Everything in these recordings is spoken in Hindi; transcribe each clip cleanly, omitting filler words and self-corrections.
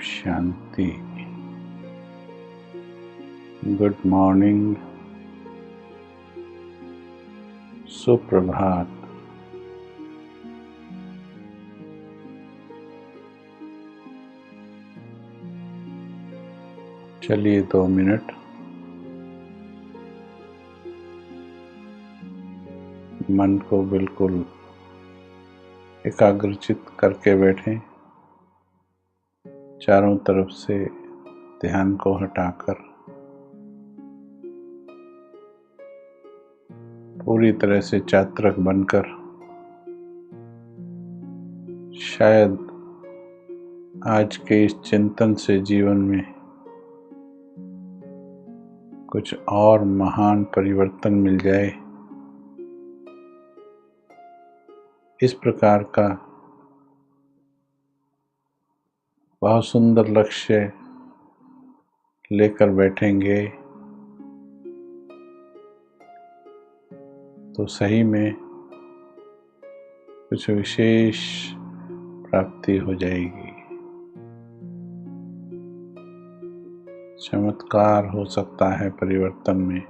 शांति। गुड मॉर्निंग, सुप्रभात। चलिए 2 मिनट मन को बिल्कुल एकाग्रचित करके बैठें। चारों तरफ से ध्यान को हटाकर पूरी तरह से चात्रक बनकर शायद आज के इस चिंतन से जीवन में कुछ और महान परिवर्तन मिल जाए, इस प्रकार का बहुत सुंदर लक्ष्य लेकर बैठेंगे तो सही में कुछ विशेष प्राप्ति हो जाएगी। चमत्कार हो सकता है परिवर्तन में।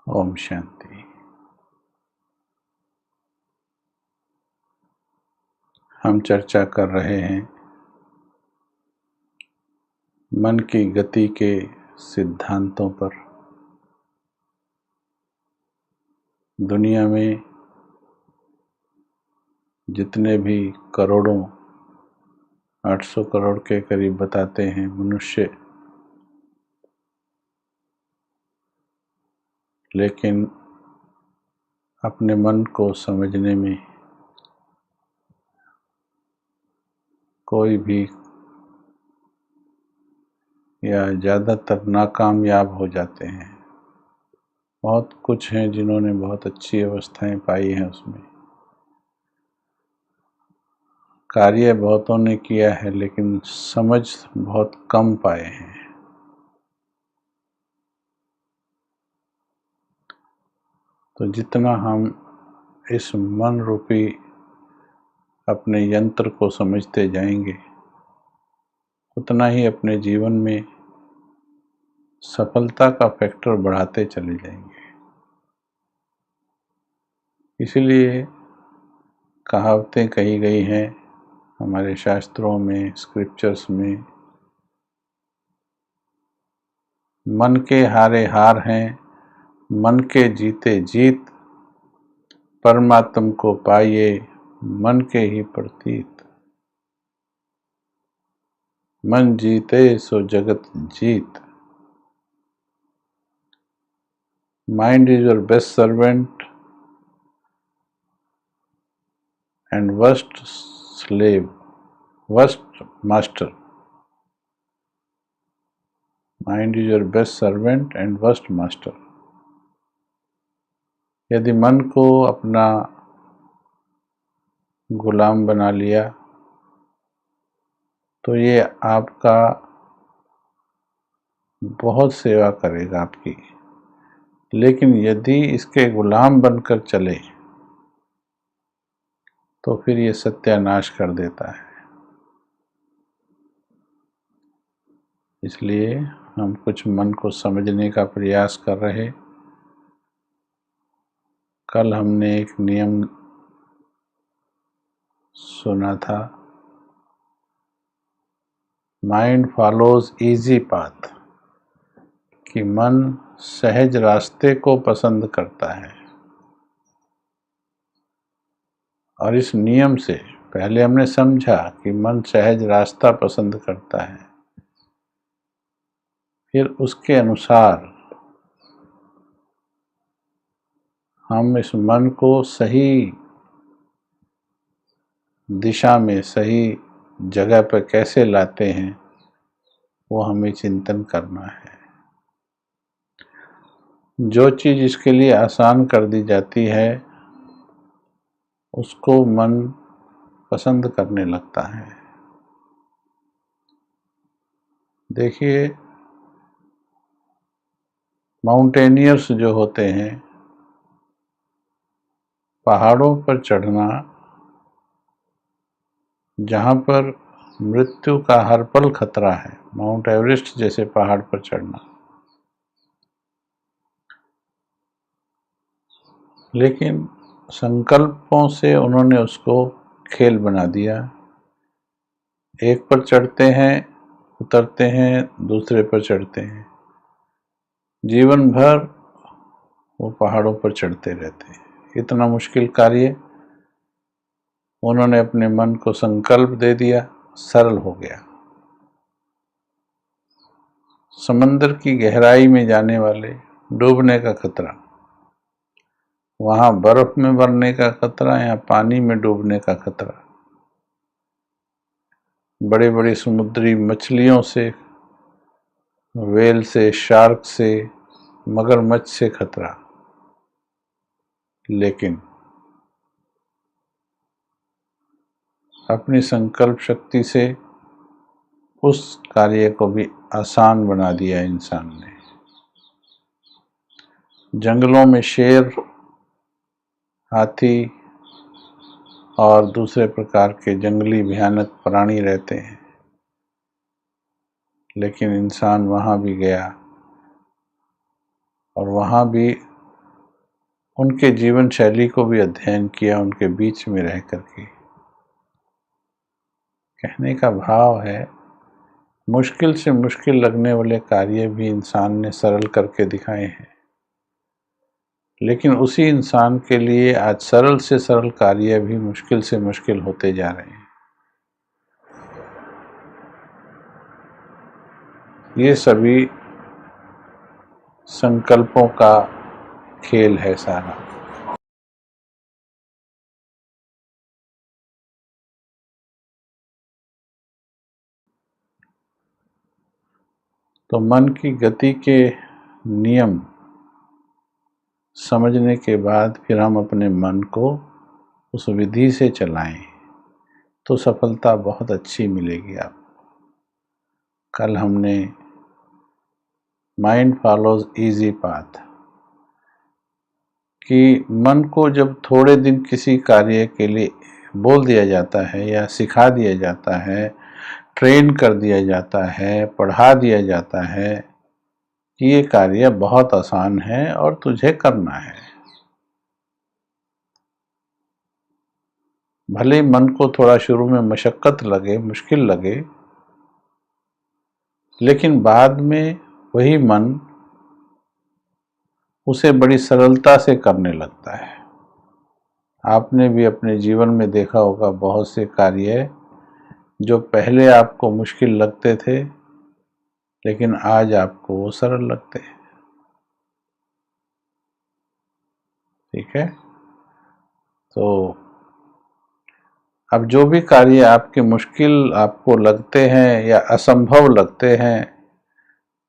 ओम शांति। हम चर्चा कर रहे हैं मन की गति के सिद्धांतों पर। दुनिया में जितने भी करोड़ों 800 करोड़ के करीब बताते हैं मनुष्य, लेकिन अपने मन को समझने में कोई भी या ज़्यादातर नाकामयाब हो जाते हैं। बहुत कुछ हैं जिन्होंने बहुत अच्छी अवस्थाएं पाई हैं, उसमें कार्य बहुतों ने किया है लेकिन समझ बहुत कम पाए हैं। तो जितना हम इस मन रूपी अपने यंत्र को समझते जाएंगे, उतना ही अपने जीवन में सफलता का फैक्टर बढ़ाते चले जाएंगे। इसलिए कहावतें कही गई हैं हमारे शास्त्रों में, स्क्रिप्चर्स में, मन के हारे हार हैं, मन के जीते जीत, परमात्म को पाइए मन के ही प्रतीत। मन जीते सो जगत जीत। Mind is your best servant and worst slave, worst master. Mind is your best servant and worst master. यदि मन को अपना गुलाम बना लिया तो ये आपका बहुत सेवा करेगा आपकी, लेकिन यदि इसके गुलाम बनकर चले तो फिर ये सत्यानाश कर देता है। इसलिए हम कुछ मन को समझने का प्रयास कर रहे। कल हमने एक नियम सुना था, माइंड फॉलोज इजी पाथ, कि मन सहज रास्ते को पसंद करता है। और इस नियम से पहले हमने समझा कि मन सहज रास्ता पसंद करता है, फिर उसके अनुसार हम इस मन को सही दिशा में, सही जगह पर कैसे लाते हैं, वो हमें चिंतन करना है। जो चीज़ इसके लिए आसान कर दी जाती है उसको मन पसंद करने लगता है। देखिए, माउंटेनियर्स जो होते हैं, पहाड़ों पर चढ़ना, जहाँ पर मृत्यु का हर पल खतरा है, माउंट एवरेस्ट जैसे पहाड़ पर चढ़ना, लेकिन संकल्पों से उन्होंने उसको खेल बना दिया। एक पर चढ़ते हैं, उतरते हैं, दूसरे पर चढ़ते हैं, जीवन भर वो पहाड़ों पर चढ़ते रहते हैं। इतना मुश्किल कार्य उन्होंने अपने मन को संकल्प दे दिया, सरल हो गया। समंदर की गहराई में जाने वाले डूबने का खतरा, वहां बर्फ में मरने का खतरा, यहाँ पानी में डूबने का खतरा। बड़े बड़े समुद्री मछलियों से, व्हेल से, शार्क से, मगरमच्छ से खतरा, लेकिन अपनी संकल्प शक्ति से उस कार्य को भी आसान बना दिया इंसान ने। जंगलों में शेर, हाथी और दूसरे प्रकार के जंगली भयानक प्राणी रहते हैं, लेकिन इंसान वहां भी गया और वहां भी उनके जीवन शैली को भी अध्ययन किया, उनके बीच में रह करके। कहने का भाव है, मुश्किल से मुश्किल लगने वाले कार्य भी इंसान ने सरल करके दिखाए हैं, लेकिन उसी इंसान के लिए आज सरल से सरल कार्य भी मुश्किल से मुश्किल होते जा रहे हैं। ये सभी संकल्पों का खेल है सारा। तो मन की गति के नियम समझने के बाद फिर हम अपने मन को उस विधि से चलाएं तो सफलता बहुत अच्छी मिलेगी आपको। कल हमने माइंड फॉलोज इजी पाथ कि मन को जब थोड़े दिन किसी कार्य के लिए बोल दिया जाता है या सिखा दिया जाता है, ट्रेन कर दिया जाता है, पढ़ा दिया जाता है कि ये कार्य बहुत आसान है और तुझे करना है, भले मन को थोड़ा शुरू में मशक्कत लगे, मुश्किल लगे, लेकिन बाद में वही मन उसे बड़ी सरलता से करने लगता है। आपने भी अपने जीवन में देखा होगा बहुत से कार्य जो पहले आपको मुश्किल लगते थे, लेकिन आज आपको वो सरल लगते हैं। ठीक है, तो अब जो भी कार्य आपके मुश्किल आपको लगते हैं या असंभव लगते हैं,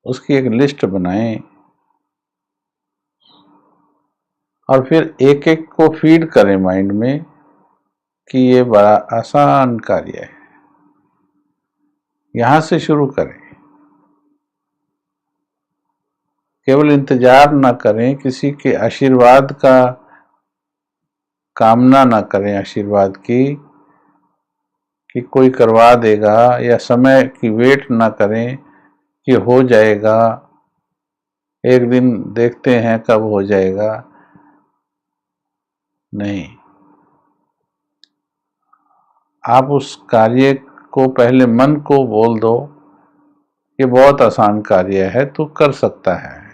उसकी एक लिस्ट बनाएं और फिर एक एक को फीड करें माइंड में कि ये बड़ा आसान कार्य है। यहां से शुरू करें, केवल इंतजार ना करें, किसी के आशीर्वाद का कामना ना करें, आशीर्वाद की कि कोई करवा देगा, या समय की वेट ना करें कि हो जाएगा, एक दिन देखते हैं कब हो जाएगा। नहीं, आप उस कार्य को पहले मन को बोल दो, ये बहुत आसान कार्य है, तू कर सकता है,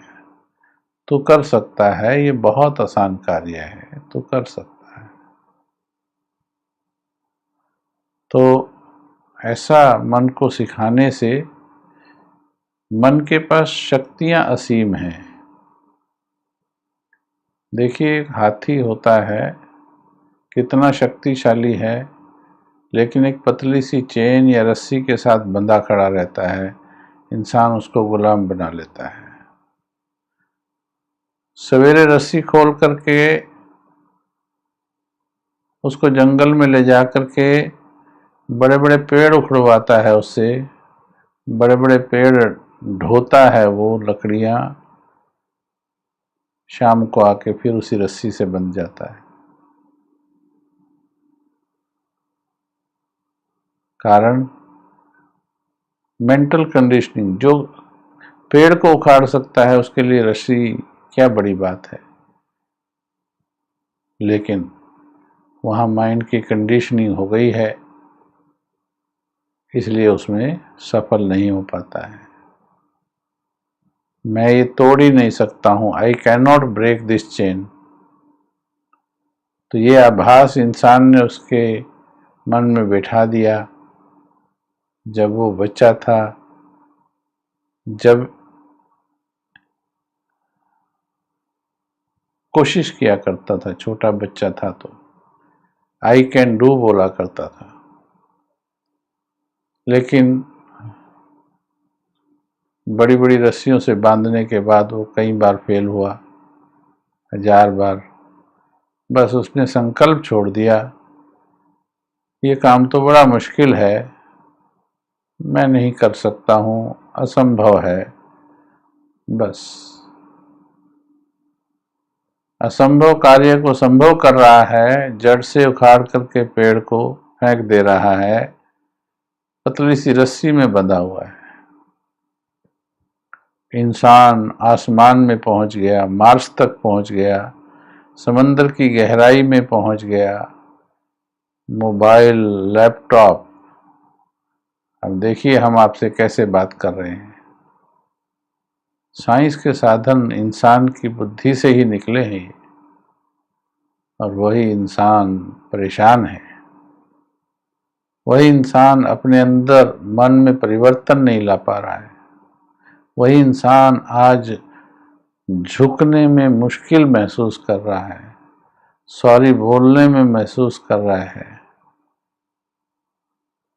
तू कर सकता है, ये बहुत आसान कार्य है, तू कर सकता है। तो ऐसा मन को सिखाने से मन के पास शक्तियां असीम हैं। देखिए, एक हाथी होता है, कितना शक्तिशाली है, लेकिन एक पतली सी चेन या रस्सी के साथ बंधा खड़ा रहता है, इंसान उसको गुलाम बना लेता है। सवेरे रस्सी खोल करके उसको जंगल में ले जा करके बड़े बड़े पेड़ उखड़वाता है, उससे बड़े बड़े पेड़ ढोता है, वो लकड़ियां शाम को आके फिर उसी रस्सी से बंध जाता है। कारण मेंटल कंडीशनिंग। जो पेड़ को उखाड़ सकता है उसके लिए रस्सी क्या बड़ी बात है, लेकिन वहां माइंड की कंडीशनिंग हो गई है, इसलिए उसमें सफल नहीं हो पाता है। मैं ये तोड़ ही नहीं सकता हूं, I can not break this chain. तो ये आभास इंसान ने उसके मन में बैठा दिया जब वो बच्चा था। जब कोशिश किया करता था, छोटा बच्चा था, तो आई कैन डू बोला करता था, लेकिन बड़ी बड़ी रस्सियों से बांधने के बाद वो कई बार फेल हुआ, 1000 बार। बस उसने संकल्प छोड़ दिया, ये काम तो बड़ा मुश्किल है, मैं नहीं कर सकता हूँ, असंभव है। बस असंभव कार्य को संभव कर रहा है, जड़ से उखाड़ करके पेड़ को फेंक दे रहा है, पतली सी रस्सी में बंधा हुआ है। इंसान आसमान में पहुंच गया, मार्स तक पहुंच गया, समंदर की गहराई में पहुंच गया, मोबाइल, लैपटॉप। अब देखिए हम आपसे कैसे बात कर रहे हैं। साइंस के साधन इंसान की बुद्धि से ही निकले हैं, और वही इंसान परेशान है। वही इंसान अपने अंदर मन में परिवर्तन नहीं ला पा रहा है। वही इंसान आज झुकने में मुश्किल महसूस कर रहा है, सॉरी बोलने में महसूस कर रहा है।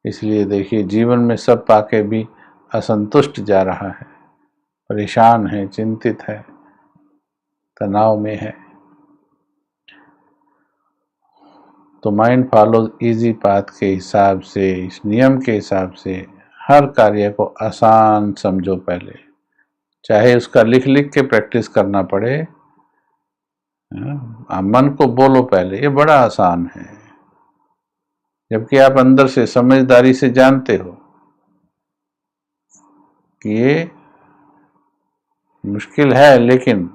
इसलिए देखिए, जीवन में सब पाके भी असंतुष्ट जा रहा है, परेशान है, चिंतित है, तनाव में है। तो माइंड फॉलो इजी पाथ के हिसाब से, इस नियम के हिसाब से हर कार्य को आसान समझो पहले, चाहे उसका लिख लिख के प्रैक्टिस करना पड़े। मन को बोलो पहले, ये बड़ा आसान है, जबकि आप अंदर से समझदारी से जानते हो कि ये मुश्किल है, लेकिन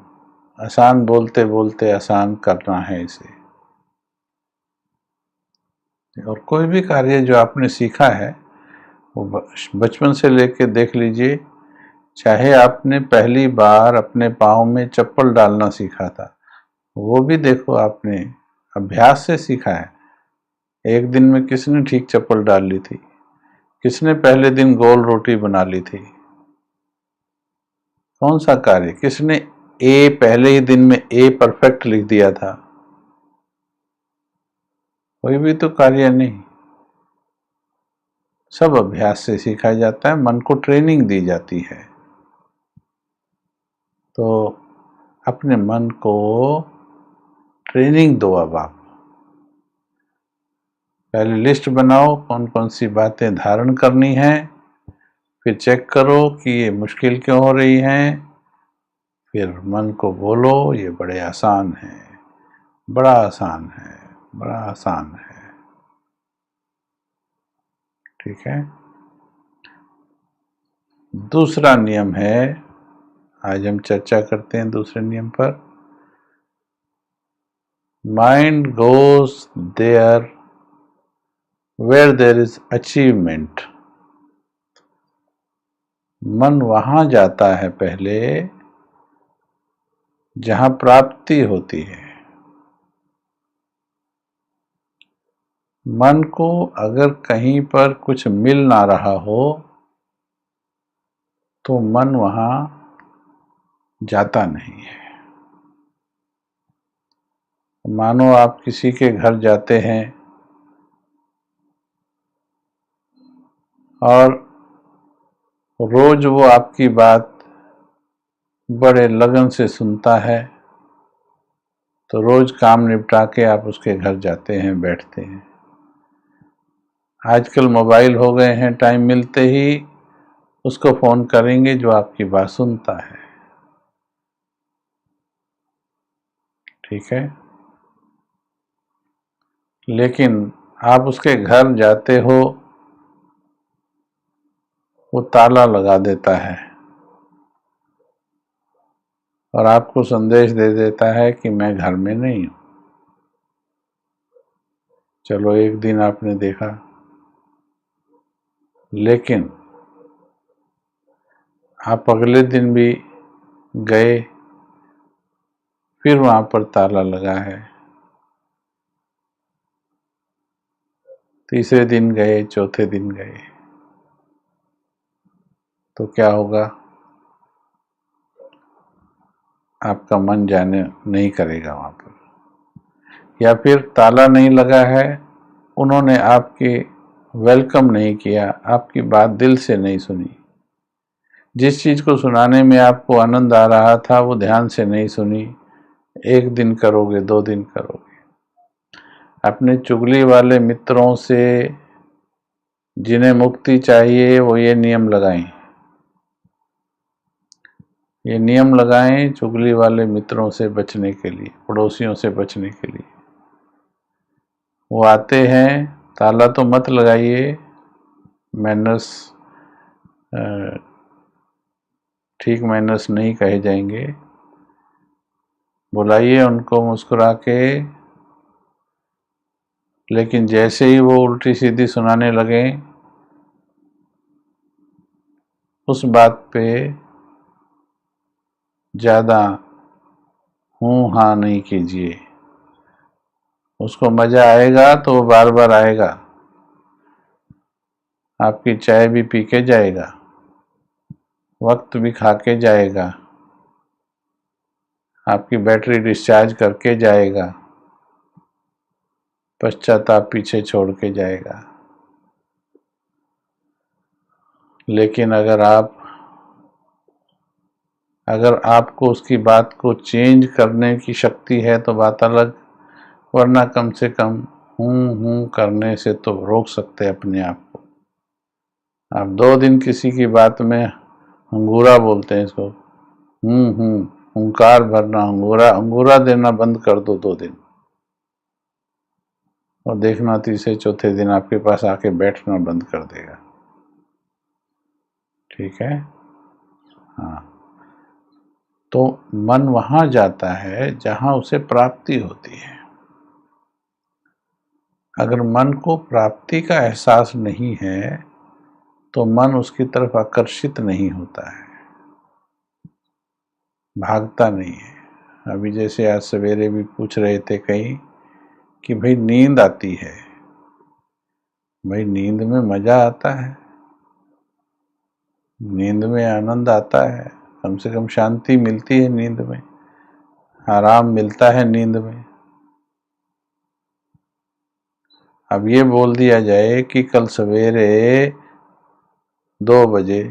आसान बोलते बोलते आसान करना है इसे। और कोई भी कार्य जो आपने सीखा है वो बचपन से लेके देख लीजिए, चाहे आपने पहली बार अपने पाँव में चप्पल डालना सीखा था, वो भी देखो आपने अभ्यास से सीखा है। एक दिन में किसने ठीक चप्पल डाल ली थी? किसने पहले दिन गोल रोटी बना ली थी? कौन सा कार्य? किसने ए पहले ही दिन में ए परफेक्ट लिख दिया था? कोई भी तो कार्य नहीं। सब अभ्यास से सीखा जाता है, मन को ट्रेनिंग दी जाती है। तो अपने मन को ट्रेनिंग दो। अब आप पहले लिस्ट बनाओ कौन कौन सी बातें धारण करनी है, फिर चेक करो कि ये मुश्किल क्यों हो रही हैं, फिर मन को बोलो ये बड़े आसान है, बड़ा आसान है, बड़ा आसान है। ठीक है। दूसरा नियम है, आज हम चर्चा करते हैं दूसरे नियम पर। Mind goes there where there is achievement. मन वहां जाता है पहले जहां प्राप्ति होती है। मन को अगर कहीं पर कुछ मिल ना रहा हो तो मन वहां जाता नहीं है। मानो आप किसी के घर जाते हैं और रोज वो आपकी बात बड़े लगन से सुनता है, तो रोज काम निपटा के आप उसके घर जाते हैं, बैठते हैं। आजकल मोबाइल हो गए हैं, टाइम मिलते ही उसको फोन करेंगे जो आपकी बात सुनता है। ठीक है, लेकिन आप उसके घर जाते हो, वो ताला लगा देता है और आपको संदेश दे देता है कि मैं घर में नहीं हूं। चलो एक दिन आपने देखा, लेकिन आप अगले दिन भी गए, फिर वहां पर ताला लगा है। तीसरे दिन गए, चौथे दिन गए, तो क्या होगा? आपका मन जाने नहीं करेगा वहां पर। या फिर ताला नहीं लगा है, उन्होंने आपकी वेलकम नहीं किया, आपकी बात दिल से नहीं सुनी। जिस चीज को सुनाने में आपको आनंद आ रहा था वो ध्यान से नहीं सुनी। एक दिन करोगे, 2 दिन करोगे। अपने चुगली वाले मित्रों से जिन्हें मुक्ति चाहिए वो ये नियम लगाएं, ये नियम लगाएं चुगली वाले मित्रों से बचने के लिए, पड़ोसियों से बचने के लिए। वो आते हैं, ताला तो मत लगाइए, मैनर्स ठीक मैनर्स नहीं कहे जाएंगे। बुलाइए उनको मुस्कुरा के, लेकिन जैसे ही वो उल्टी सीधी सुनाने लगे, उस बात पे ज्यादा हूँ हाँ नहीं कीजिए। उसको मजा आएगा तो वो बार बार आएगा, आपकी चाय भी पी के जाएगा, वक्त भी खा के जाएगा, आपकी बैटरी डिस्चार्ज करके जाएगा, पश्चाताप पीछे छोड़ के जाएगा। लेकिन अगर आपको उसकी बात को चेंज करने की शक्ति है तो बात अलग, वरना कम से कम हूँ करने से तो रोक सकते अपने आप को। आप 2 दिन किसी की बात में अंगूरा बोलते हैं, इसको हुंकार भरना, अंगूरा देना बंद कर दो 2 दिन, और देखना तीसरे चौथे दिन आपके पास आके बैठना बंद कर देगा। ठीक है, हाँ। तो मन वहां जाता है जहां उसे प्राप्ति होती है। अगर मन को प्राप्ति का एहसास नहीं है तो मन उसकी तरफ आकर्षित नहीं होता है, भागता नहीं है। अभी जैसे आज सवेरे भी पूछ रहे थे कहीं कि भाई नींद आती है, भाई नींद में मजा आता है, नींद में आनंद आता है, कम से कम शांति मिलती है नींद में, आराम मिलता है नींद में। अब ये बोल दिया जाए कि कल सवेरे 2 बजे,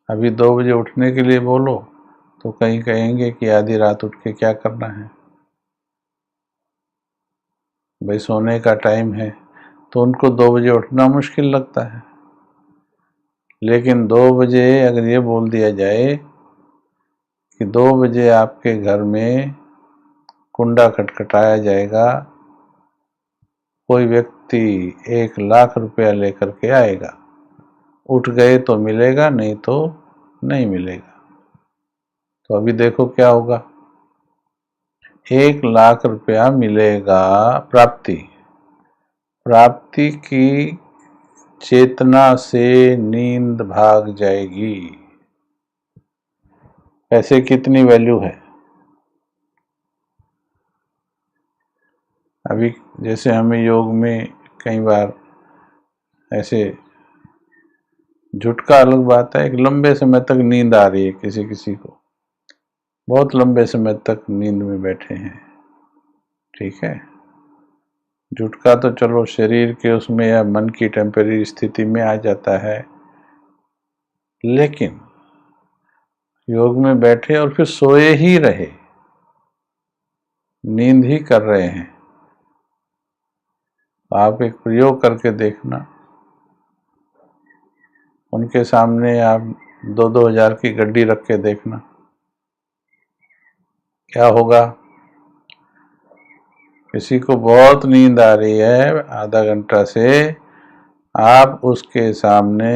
अभी 2 बजे उठने के लिए बोलो तो कहीं कहेंगे कि आधी रात उठ के क्या करना है, भाई सोने का टाइम है। तो उनको 2 बजे उठना मुश्किल लगता है। लेकिन 2 बजे अगर ये बोल दिया जाए कि 2 बजे आपके घर में कुंडा खटखटाया जाएगा, कोई व्यक्ति 1 लाख रुपया लेकर के आएगा, उठ गए तो मिलेगा, नहीं तो नहीं मिलेगा। तो अभी देखो क्या होगा, 1 लाख रुपया मिलेगा, प्राप्ति की चेतना से नींद भाग जाएगी। पैसे कितनी वैल्यू है? अभी जैसे हमें योग में कई बार ऐसे झुटका अलग बात है, एक लंबे समय तक नींद आ रही है, किसी किसी को बहुत लंबे समय तक नींद में बैठे हैं, ठीक है। झुटका तो चलो शरीर के उसमें या मन की टेम्परेरी स्थिति में आ जाता है, लेकिन योग में बैठे और फिर सोए ही रहे, नींद ही कर रहे हैं। आप एक प्रयोग करके देखना, उनके सामने आप 2-2 हज़ार की गड्डी रख के देखना क्या होगा। किसी को बहुत नींद आ रही है आधा घंटा से, आप उसके सामने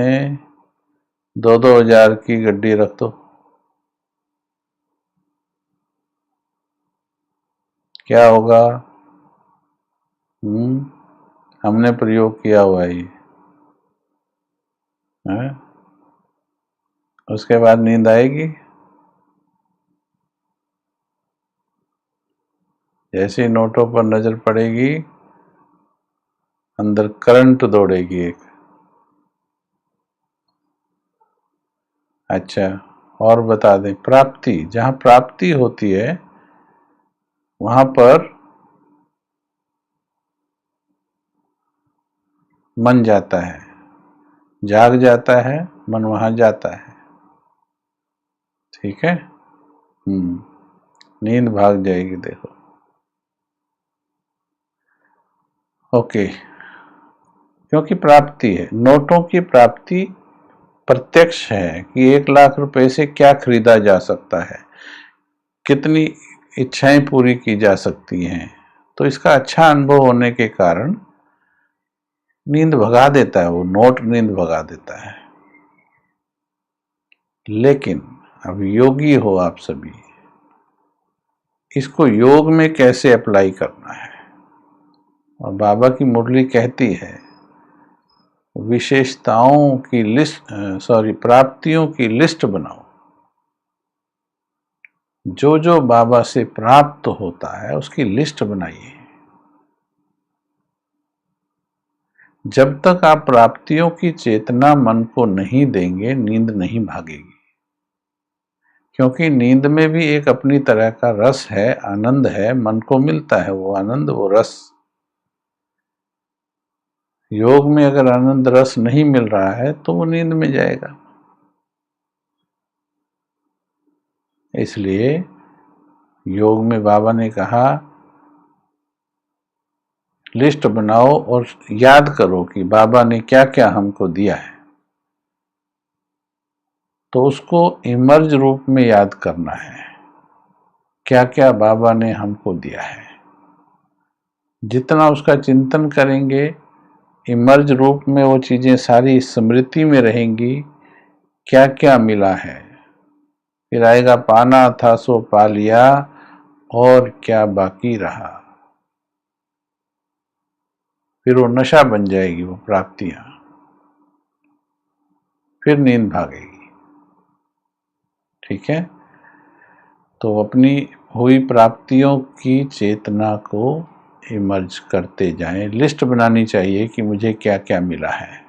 2-2 हज़ार की गड्डी रख दो, क्या होगा? हमने प्रयोग किया हुआ है। उसके बाद नींद आएगी? जैसे ही नोटों पर नजर पड़ेगी, अंदर करंट दौड़ेगी एक। अच्छा, और बता दें, प्राप्ति, जहां प्राप्ति होती है वहां पर मन जाता है, जाग जाता है, मन वहां जाता है, ठीक है। नींद भाग जाएगी, देखो। ओके, क्योंकि प्राप्ति है, नोटों की प्राप्ति प्रत्यक्ष है कि 1 लाख रुपए से क्या खरीदा जा सकता है, कितनी इच्छाएं पूरी की जा सकती हैं। तो इसका अच्छा अनुभव होने के कारण नींद भगा देता है, वो नोट नींद भगा देता है। लेकिन अब योगी हो आप सभी, इसको योग में कैसे अप्लाई करना है। और बाबा की मुरली कहती है, विशेषताओं की लिस्ट, प्राप्तियों की लिस्ट बनाओ। जो जो बाबा से प्राप्त होता है उसकी लिस्ट बनाइए। जब तक आप प्राप्तियों की चेतना मन को नहीं देंगे, नींद नहीं भागेगी। क्योंकि नींद में भी एक अपनी तरह का रस है, आनंद है, मन को मिलता है वो आनंद, वो रस। योग में अगर आनंद रस नहीं मिल रहा है तो वो नींद में जाएगा। इसलिए योग में बाबा ने कहा, लिस्ट बनाओ और याद करो कि बाबा ने क्या क्या हमको दिया है। तो उसको इमर्ज रूप में याद करना है, क्या क्या बाबा ने हमको दिया है। जितना उसका चिंतन करेंगे, इमर्ज रूप में वो चीजें सारी स्मृति में रहेंगी, क्या क्या मिला है। फिर आएगा, पाना था सो पा लिया, और क्या बाकी रहा। फिर वो नशा बन जाएगी वो प्राप्तियां, फिर नींद भागेगी, ठीक है। तो अपनी हुई प्राप्तियों की चेतना को इमर्ज करते जाएं। लिस्ट बनानी चाहिए कि मुझे क्या क्या मिला है,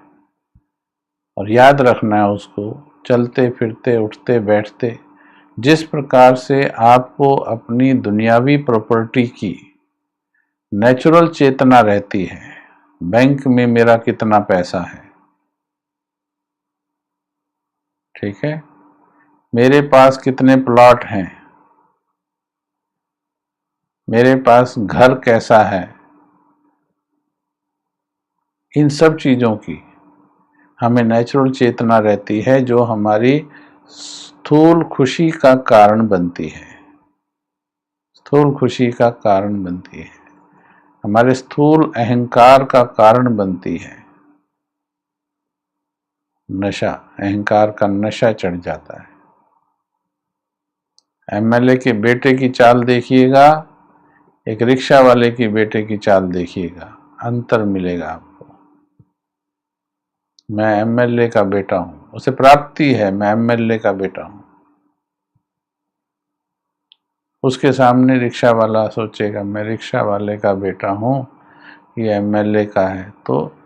और याद रखना है उसको, चलते फिरते उठते बैठते। जिस प्रकार से आपको अपनी दुनियावी प्रॉपर्टी की नेचुरल चेतना रहती है, बैंक में मेरा कितना पैसा है, ठीक है, मेरे पास कितने प्लॉट हैं, मेरे पास घर कैसा है, इन सब चीजों की हमें नेचुरल चेतना रहती है, जो हमारी स्थूल खुशी का कारण बनती है। स्थूल खुशी का कारण बनती है, हमारे स्थूल अहंकार का कारण बनती है। नशा, अहंकार का नशा चढ़ जाता है। एमएलए के बेटे की चाल देखिएगा, एक रिक्शा वाले की बेटे की चाल देखिएगा, अंतर मिलेगा आपको। मैं एमएलए का बेटा हूं, उसे प्राप्ति है, मैं एमएलए का बेटा हूं। उसके सामने रिक्शा वाला सोचेगा मैं रिक्शा वाले का बेटा हूँ, ये एमएलए का है, तो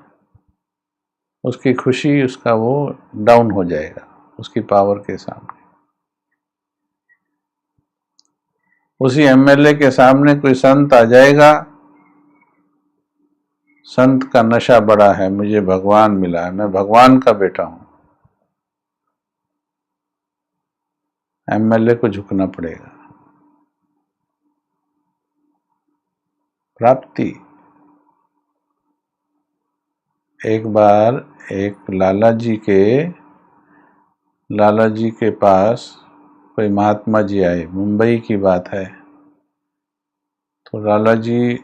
उसकी खुशी, उसका वो डाउन हो जाएगा उसकी पावर के सामने। उसी एमएलए के सामने कोई संत आ जाएगा, संत का नशा बड़ा है, मुझे भगवान मिला है, मैं भगवान का बेटा हूं, एमएलए को झुकना पड़ेगा। प्राप्ति। एक बार एक लाला जी के पास कोई महात्मा जी आए, मुंबई की बात है। तो लाला जी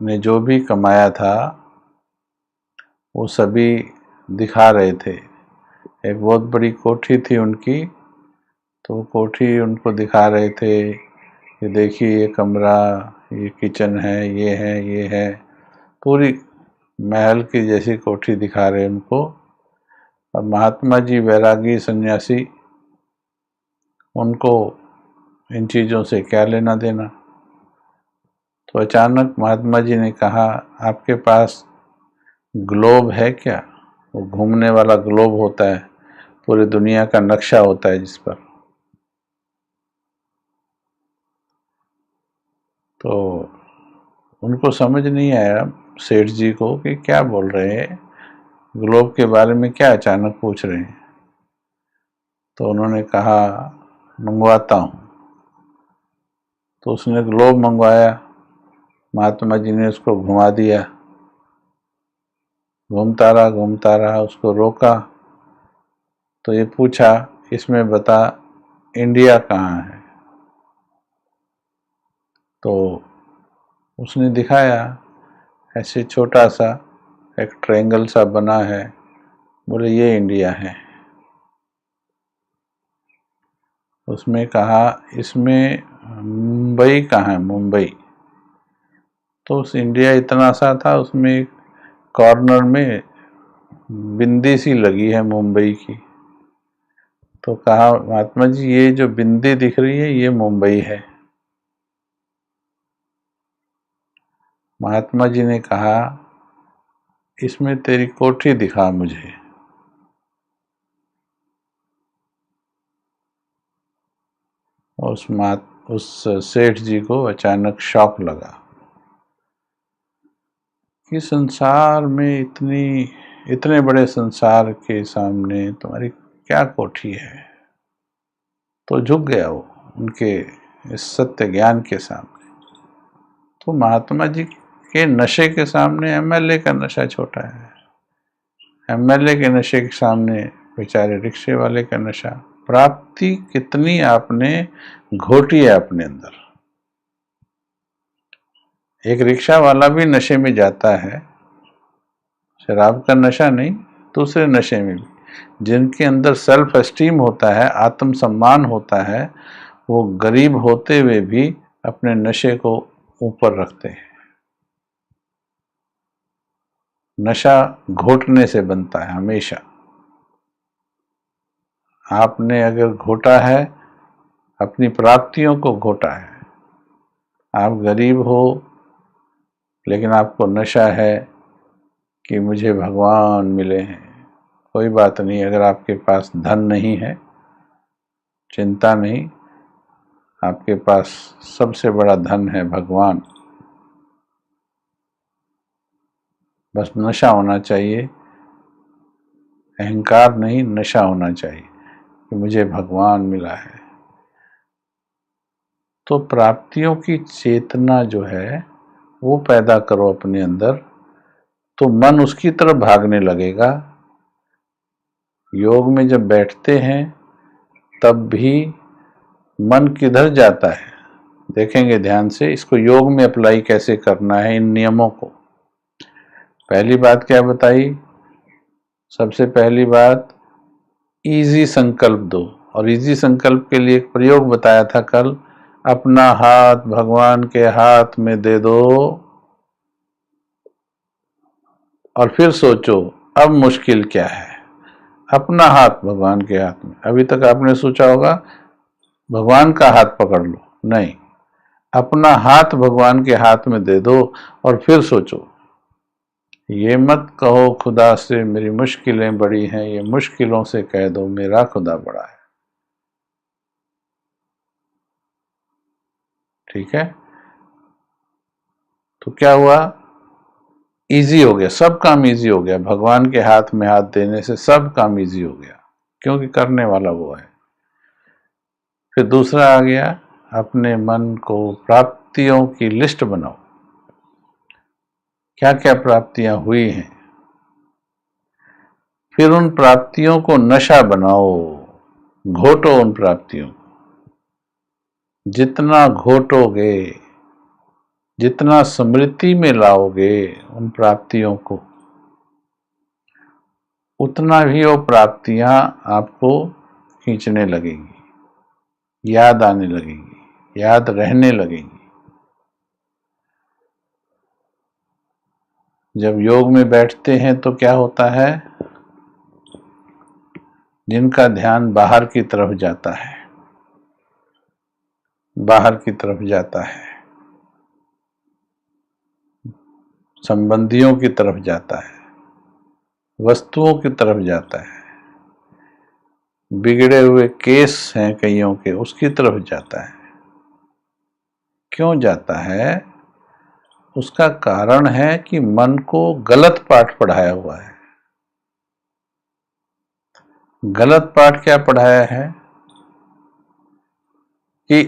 ने जो भी कमाया था वो सभी दिखा रहे थे। एक बहुत बड़ी कोठी थी उनकी, तो वो कोठी उनको दिखा रहे थे कि देखिए ये कमरा, ये किचन है, ये है, पूरी महल की जैसी कोठी दिखा रहे उनको। और महात्मा जी वैरागी सन्यासी, उनको इन चीज़ों से क्या लेना देना। तो अचानक महात्मा जी ने कहा, आपके पास ग्लोब है क्या? वो घूमने वाला ग्लोब होता है, पूरी दुनिया का नक्शा होता है जिस पर। तो उनको समझ नहीं आया सेठ जी को कि क्या बोल रहे हैं, ग्लोब के बारे में क्या अचानक पूछ रहे हैं। तो उन्होंने कहा मंगवाता हूँ। तो उसने ग्लोब मंगवाया, महात्मा जी ने उसको घुमा दिया, घूमता रहा, उसको रोका। तो ये पूछा, इसमें बता इंडिया कहाँ है? तो उसने दिखाया, ऐसे छोटा सा एक ट्रायंगल सा बना है, बोले ये इंडिया है। उसमें कहा इसमें मुंबई कहाँ है? मुंबई। तो उस इंडिया इतना सा था, उसमें एक कॉर्नर में बिंदी सी लगी है मुंबई की। तो कहा महात्मा जी ये जो बिंदी दिख रही है ये मुंबई है। महात्मा जी ने कहा इसमें तेरी कोठी दिखा मुझे। उस सेठ जी को अचानक शॉक लगा कि संसार में इतने बड़े संसार के सामने तुम्हारी क्या कोठी है। तो झुक गया वो उनके इस सत्य ज्ञान के सामने। तो महात्मा जी के नशे के सामने एमएलए का नशा छोटा है, एमएलए के नशे के सामने बेचारे रिक्शे वाले का नशा। प्राप्ति कितनी आपने घोटी है अपने अंदर। एक रिक्शा वाला भी नशे में जाता है, शराब का नशा नहीं, दूसरे नशे में भी। जिनके अंदर सेल्फ एस्टीम होता है, आत्मसम्मान होता है, वो गरीब होते हुए भी अपने नशे को ऊपर रखते हैं। नशा घोटने से बनता है हमेशा। आपने अगर घोटा है, अपनी प्राप्तियों को घोटा है। आप गरीब हो लेकिन आपको नशा है कि मुझे भगवान मिले हैं। कोई बात नहीं, अगर आपके पास धन नहीं है चिंता नहीं, आपके पास सबसे बड़ा धन है भगवान। बस नशा होना चाहिए, अहंकार नहीं, नशा होना चाहिए कि मुझे भगवान मिला है। तो प्राप्तियों की चेतना जो है वो पैदा करो अपने अंदर, तो मन उसकी तरफ भागने लगेगा। योग में जब बैठते हैं तब भी मन किधर जाता है, देखेंगे ध्यान से। इसको योग में अप्लाई कैसे करना है, इन नियमों को। पहली बात क्या बताई? सबसे पहली बात, इजी संकल्प दो। और इजी संकल्प के लिए एक प्रयोग बताया था कल, अपना हाथ भगवान के हाथ में दे दो और फिर सोचो अब मुश्किल क्या है। अपना हाथ भगवान के हाथ में। अभी तक आपने सोचा होगा भगवान का हाथ पकड़ लो, नहीं, अपना हाथ भगवान के हाथ में दे दो और फिर सोचो। ये मत कहो खुदा से मेरी मुश्किलें बड़ी हैं, ये मुश्किलों से कह दो मेरा खुदा बड़ा है। ठीक है, तो क्या हुआ, इजी हो गया, सब काम इजी हो गया। भगवान के हाथ में हाथ देने से सब काम इजी हो गया, क्योंकि करने वाला वो है। फिर दूसरा आ गया, अपने मन को प्राप्तियों की लिस्ट बनाओ। क्या क्या प्राप्तियां हुई हैं, फिर उन प्राप्तियों को नशा बनाओ, घोटो उन प्राप्तियों को। जितना घोटोगे, जितना स्मृति में लाओगे उन प्राप्तियों को, उतना ही वो प्राप्तियां आपको खींचने लगेंगी, याद आने लगेंगी, याद रहने लगेंगी। जब योग में बैठते हैं तो क्या होता है, जिनका ध्यान बाहर की तरफ जाता है, बाहर की तरफ जाता है, संबंधियों की तरफ जाता है, वस्तुओं की तरफ जाता है, बिगड़े हुए केस हैं कईयों के, उसकी तरफ जाता है। क्यों जाता है, उसका कारण है कि मन को गलत पाठ पढ़ाया हुआ है। गलत पाठ क्या पढ़ाया है कि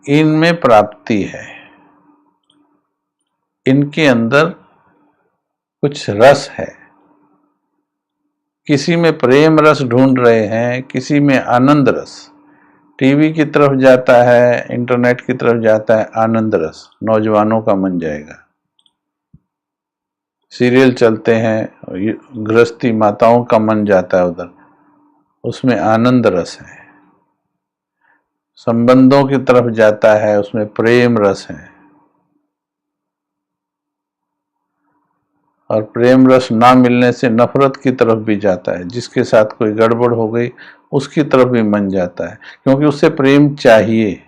इनमें प्राप्ति है, इनके अंदर कुछ रस है, किसी में प्रेम रस ढूंढ रहे हैं, किसी में आनंद रस। टीवी की तरफ जाता है, इंटरनेट की तरफ जाता है आनंद रस, नौजवानों का मन जाएगा। सीरियल चलते हैं, गृहस्थी माताओं का मन जाता है उधर, उसमें आनंद रस है। संबंधों की तरफ जाता है, उसमें प्रेम रस है। और प्रेम रस ना मिलने से नफरत की तरफ भी जाता है, जिसके साथ कोई गड़बड़ हो गई उसकी तरफ भी मन जाता है, क्योंकि उससे प्रेम चाहिए।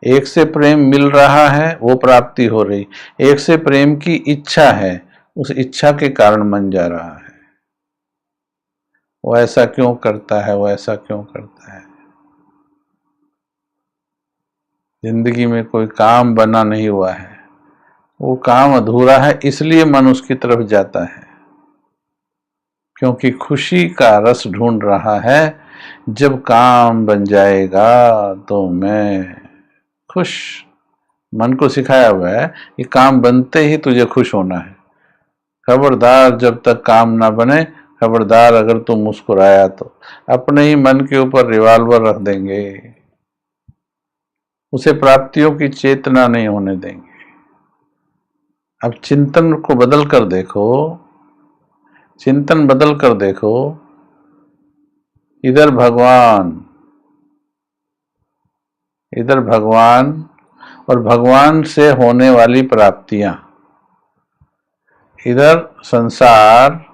एक से प्रेम मिल रहा है वो प्राप्ति हो रही, एक से प्रेम की इच्छा है, उस इच्छा के कारण मन जा रहा है। वो ऐसा क्यों करता है, वो ऐसा क्यों करता है। जिंदगी में कोई काम बना नहीं हुआ है, वो काम अधूरा है, इसलिए मन उसकी तरफ जाता है, क्योंकि खुशी का रस ढूंढ रहा है। जब काम बन जाएगा तो मैं खुश। मन को सिखाया हुआ है कि काम बनते ही तुझे खुश होना है। खबरदार जब तक काम ना बने, खबरदार अगर तुम मुस्कुराया तो अपने ही मन के ऊपर रिवॉल्वर रख देंगे, उसे प्राप्तियों की चेतना नहीं होने देंगे। अब चिंतन को बदल कर देखो, चिंतन बदल कर देखो, इधर भगवान, इधर भगवान और भगवान से होने वाली प्राप्तियां, इधर संसार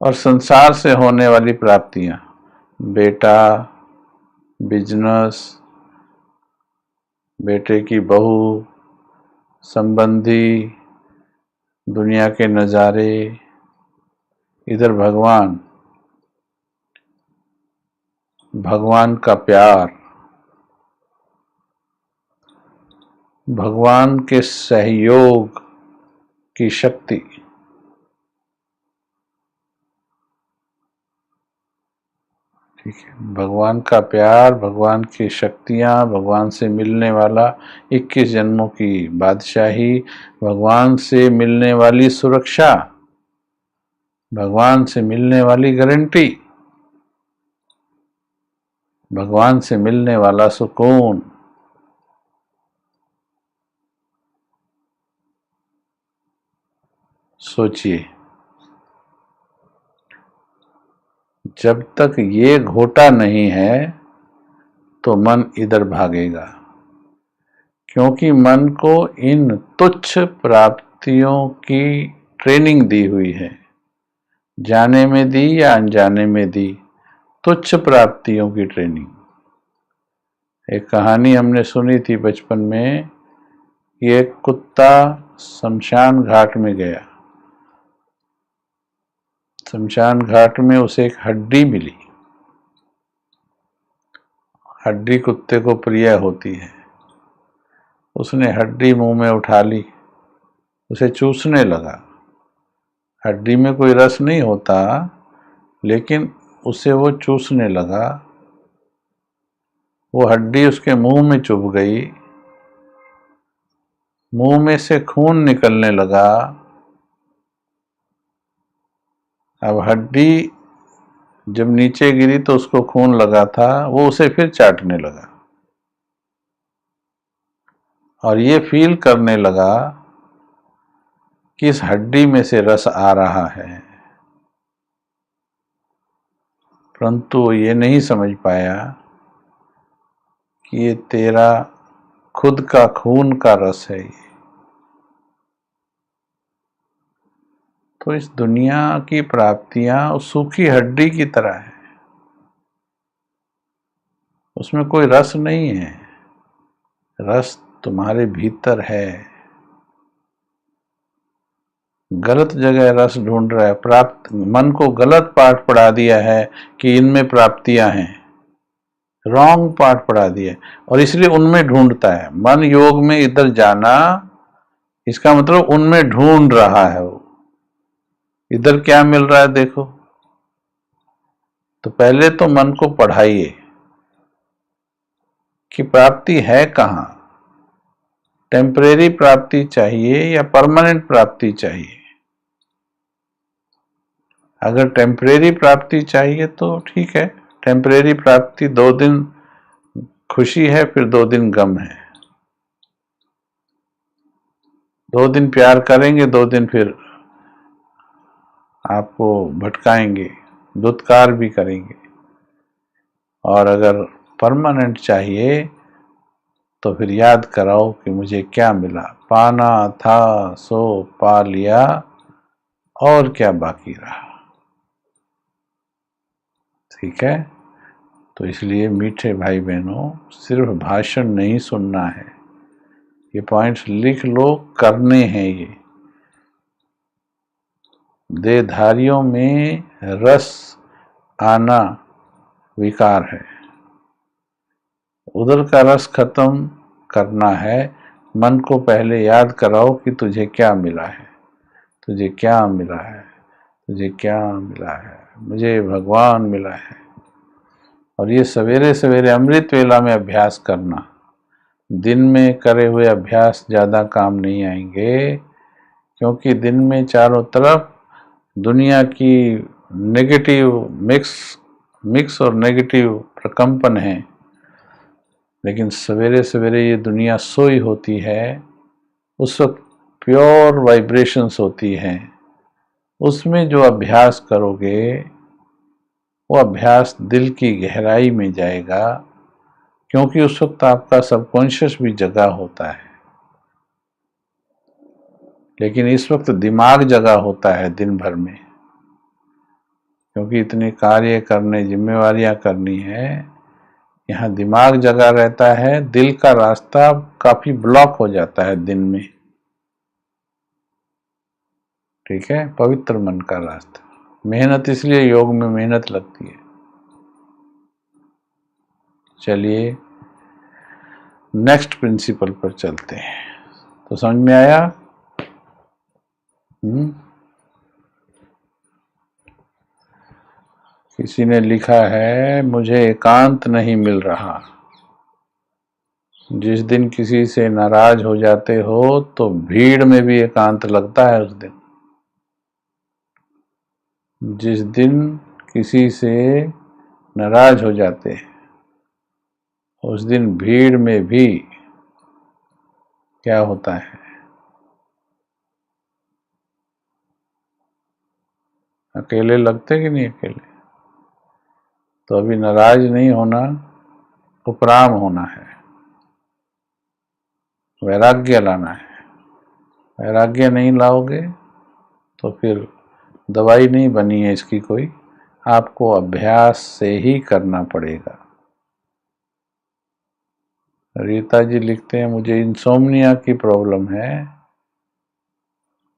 और संसार से होने वाली प्राप्तियां, बेटा, बिजनेस, बेटे की बहू, संबंधी, दुनिया के नज़ारे, इधर भगवान, भगवान का प्यार, भगवान के सहयोग की शक्ति। ठीक है, भगवान का प्यार, भगवान की शक्तियाँ, भगवान से मिलने वाला 21 जन्मों की बादशाही, भगवान से मिलने वाली सुरक्षा, भगवान से मिलने वाली गारंटी, भगवान से मिलने वाला सुकून। सोचिए, जब तक ये घोटा नहीं है तो मन इधर भागेगा, क्योंकि मन को इन तुच्छ प्राप्तियों की ट्रेनिंग दी हुई है, जाने में दी या अनजाने में दी, तुच्छ प्राप्तियों की ट्रेनिंग। एक कहानी हमने सुनी थी बचपन में कि एक कुत्ता शमशान घाट में गया। शमशान घाट में उसे एक हड्डी मिली। हड्डी कुत्ते को प्रिय होती है। उसने हड्डी मुंह में उठा ली, उसे चूसने लगा। हड्डी में कोई रस नहीं होता, लेकिन उसे वो चूसने लगा। वो हड्डी उसके मुंह में चुभ गई, मुंह में से खून निकलने लगा। अब हड्डी जब नीचे गिरी तो उसको खून लगा था, वो उसे फिर चाटने लगा और ये फील करने लगा कि इस हड्डी में से रस आ रहा है, परंतु वो ये नहीं समझ पाया कि ये तेरा खुद का खून का रस है। तो इस दुनिया की प्राप्तियां उस सूखी हड्डी की तरह है, उसमें कोई रस नहीं है। रस तुम्हारे भीतर है। गलत जगह रस ढूंढ रहा है। मन को गलत पाठ पढ़ा दिया है कि इनमें प्राप्तियां हैं, रॉन्ग पाठ पढ़ा दिया है, और इसलिए उनमें ढूंढता है। मन योग में इधर जाना, इसका मतलब उनमें ढूंढ रहा है। वो इधर क्या मिल रहा है देखो। तो पहले तो मन को पढ़ाइए कि प्राप्ति है कहां, टेम्परेरी प्राप्ति चाहिए या परमानेंट प्राप्ति चाहिए। अगर टेम्परेरी प्राप्ति चाहिए तो ठीक है, टेम्परेरी प्राप्ति 2 दिन खुशी है, फिर 2 दिन गम है। 2 दिन प्यार करेंगे, 2 दिन फिर आपको भटकाएंगे, दुत्कार भी करेंगे। और अगर परमानेंट चाहिए तो फिर याद कराओ कि मुझे क्या मिला। पाना था सो पा लिया, और क्या बाकी रहा। ठीक है। तो इसलिए मीठे भाई बहनों, सिर्फ भाषण नहीं सुनना है, ये पॉइंट्स लिख लो, करने हैं ये। देहधारियों में रस आना विकार है, उधर का रस खत्म करना है। मन को पहले याद कराओ कि तुझे क्या मिला है, तुझे क्या मिला है, तुझे क्या मिला है। मुझे भगवान मिला है। और ये सवेरे सवेरे अमृत वेला में अभ्यास करना। दिन में करे हुए अभ्यास ज़्यादा काम नहीं आएंगे, क्योंकि दिन में चारों तरफ दुनिया की नेगेटिव मिक्स और नेगेटिव प्रकंपन है। लेकिन सवेरे सवेरे ये दुनिया सोई होती है, उस वक्त प्योर वाइब्रेशंस होती हैं। उसमें जो अभ्यास करोगे वो अभ्यास दिल की गहराई में जाएगा, क्योंकि उस वक्त आपका सबकॉन्शियस भी जगा होता है। लेकिन इस वक्त दिमाग जगा होता है दिन भर में, क्योंकि इतने कार्य करने, जिम्मेवारियां करनी है। यहाँ दिमाग जगा रहता है, दिल का रास्ता काफी ब्लॉक हो जाता है दिन में। ठीक है, पवित्र मन का रास्ता। मेहनत, इसलिए योग में मेहनत लगती है। चलिए नेक्स्ट प्रिंसिपल पर चलते हैं। तो समझ में आया? किसी ने लिखा है, मुझे एकांत नहीं मिल रहा। जिस दिन किसी से नाराज हो जाते हो तो भीड़ में भी एकांत लगता है उस दिन। जिस दिन किसी से नाराज हो जाते हैं उस दिन भीड़ में भी क्या होता है, अकेले लगते कि नहीं अकेले। तो अभी नाराज नहीं होना, उपराम होना है, वैराग्य लाना है। वैराग्य नहीं लाओगे तो फिर दवाई नहीं बनी है इसकी कोई, आपको अभ्यास से ही करना पड़ेगा। रीता जी लिखते हैं, मुझे इंसोम्निया की प्रॉब्लम है,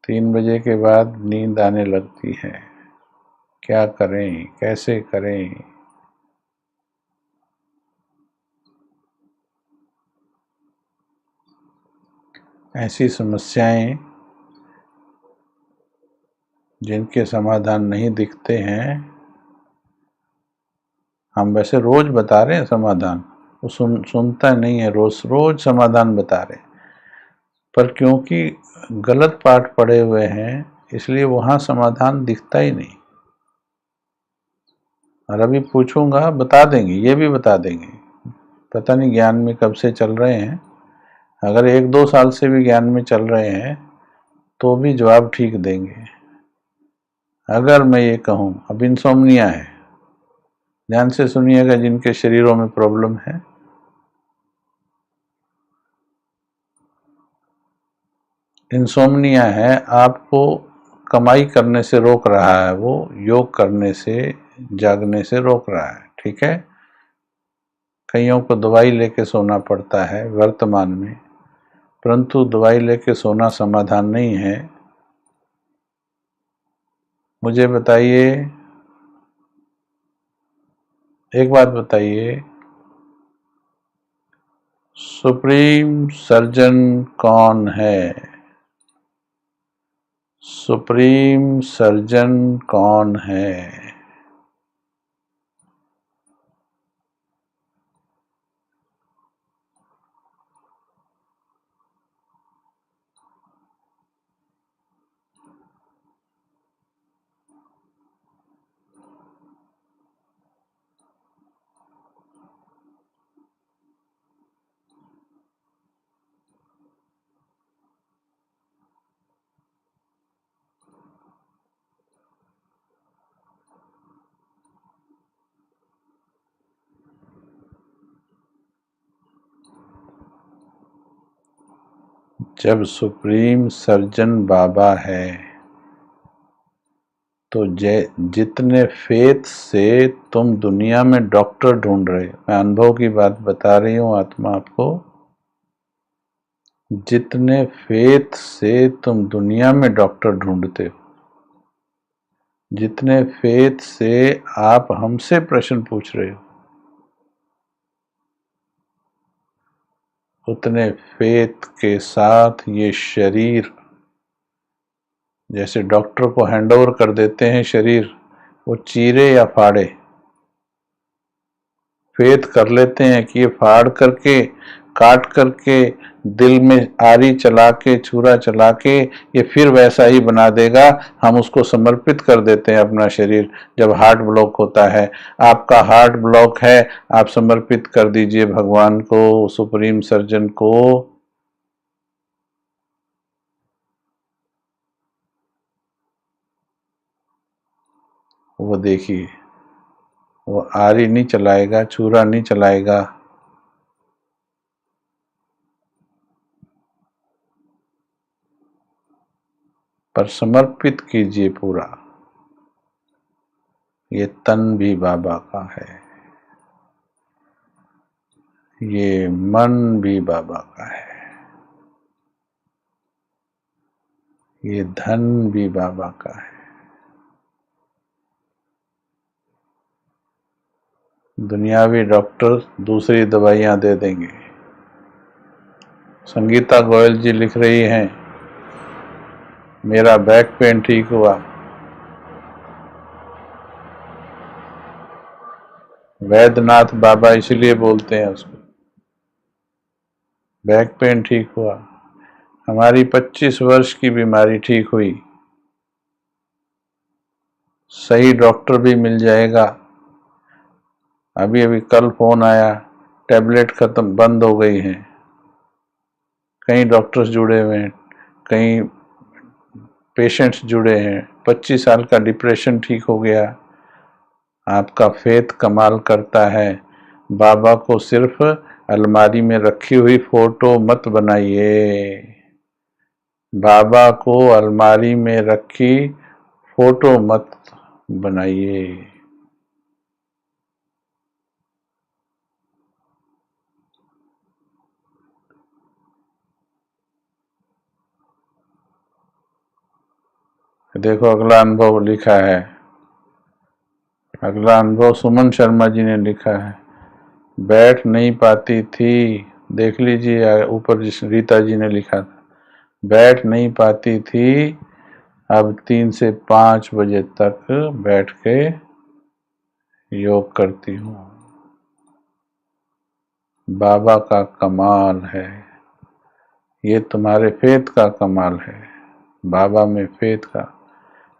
3 बजे के बाद नींद आने लगती है, क्या करें, कैसे करें? ऐसी समस्याएं जिनके समाधान नहीं दिखते हैं, हम वैसे रोज बता रहे हैं समाधान, वो सुनता नहीं है, रोज रोज समाधान बता रहे हैं, पर क्योंकि गलत पाठ पढ़े हुए हैं इसलिए वहां समाधान दिखता ही नहीं। और अभी पूछूंगा बता देंगे, ये भी बता देंगे, पता नहीं ज्ञान में कब से चल रहे हैं, अगर 1-2 साल से भी ज्ञान में चल रहे हैं तो भी जवाब ठीक देंगे। अगर मैं ये कहूं अब इंसोम्निया है, ध्यान से सुनिएगा जिनके शरीरों में प्रॉब्लम है, इंसोम्निया है, आपको कमाई करने से रोक रहा है, वो योग करने से, जागने से रोक रहा है, ठीक है। कईयों को दवाई लेके सोना पड़ता है वर्तमान में, परंतु दवाई लेके सोना समाधान नहीं है। मुझे बताइए, एक बात बताइए, सुप्रीम सर्जन कौन है? सुप्रीम सर्जन कौन है? जब सुप्रीम सर्जन बाबा है तो जितने फेथ से तुम दुनिया में डॉक्टर ढूंढ रहे हो, मैं अनुभव की बात बता रही हूँ आत्मा आपको, जितने फेथ से तुम दुनिया में डॉक्टर ढूंढते हो, जितने फेथ से आप हमसे प्रश्न पूछ रहे हो, उतने फेथ के साथ ये शरीर, जैसे डॉक्टर को हैंडओवर कर देते हैं शरीर, वो चीरे या फाड़े, फेथ कर लेते हैं कि ये फाड़ करके, काट करके, दिल में आरी चला के, छुरा चला के ये फिर वैसा ही बना देगा, हम उसको समर्पित कर देते हैं अपना शरीर। जब हार्ट ब्लॉक होता है, आपका हार्ट ब्लॉक है, आप समर्पित कर दीजिए भगवान को, सुप्रीम सर्जन को। वो देखिए, वो आरी नहीं चलाएगा, छुरा नहीं चलाएगा, पर समर्पित कीजिए पूरा। ये तन भी बाबा का है, ये मन भी बाबा का है, ये धन भी बाबा का है। दुनियावी डॉक्टर दूसरी दवाइयां दे देंगे। संगीता गोयल जी लिख रही हैं, मेरा बैक पेन ठीक हुआ, वैद्यनाथ बाबा इसलिए बोलते हैं उसको, बैक पेन ठीक हुआ, हमारी 25 वर्ष की बीमारी ठीक हुई, सही डॉक्टर भी मिल जाएगा। अभी अभी कल फोन आया, टैबलेट खत्म, बंद हो गई हैं, कई डॉक्टर्स जुड़े हुए हैं, कई पेशेंट्स जुड़े हैं, 25 साल का डिप्रेशन ठीक हो गया। आपका फेथ कमाल करता है। बाबा को सिर्फ अलमारी में रखी हुई फोटो मत बनाइए, बाबा को अलमारी में रखी फोटो मत बनाइए। देखो अगला अनुभव लिखा है, अगला अनुभव सुमन शर्मा जी ने लिखा है। बैठ नहीं पाती थी, देख लीजिए ऊपर जिस रीता जी ने लिखा था, बैठ नहीं पाती थी, अब 3 से 5 बजे तक बैठ के योग करती हूँ। बाबा का कमाल है, ये तुम्हारे फेथ का कमाल है, बाबा में फेथ का।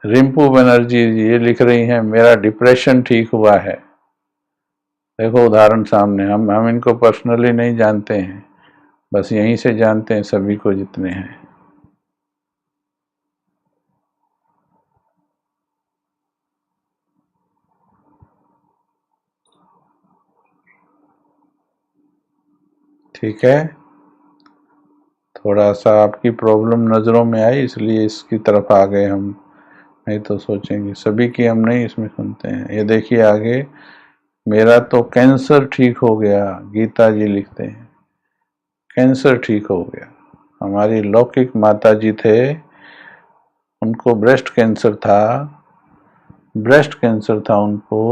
रिंपू बनर्जी ये लिख रही हैं, मेरा डिप्रेशन ठीक हुआ है। देखो उदाहरण सामने, हम इनको पर्सनली नहीं जानते हैं, बस यहीं से जानते हैं सभी को जितने हैं। ठीक है, थोड़ा सा आपकी प्रॉब्लम नज़रों में आई इसलिए इसकी तरफ आ गए हम, नहीं तो सोचेंगे सभी की हम नहीं इसमें सुनते हैं। ये देखिए आगे, मेरा तो कैंसर ठीक हो गया, गीता जी लिखते हैं कैंसर ठीक हो गया। हमारी लौकिक माता जी थे, उनको ब्रेस्ट कैंसर था, ब्रेस्ट कैंसर था उनको,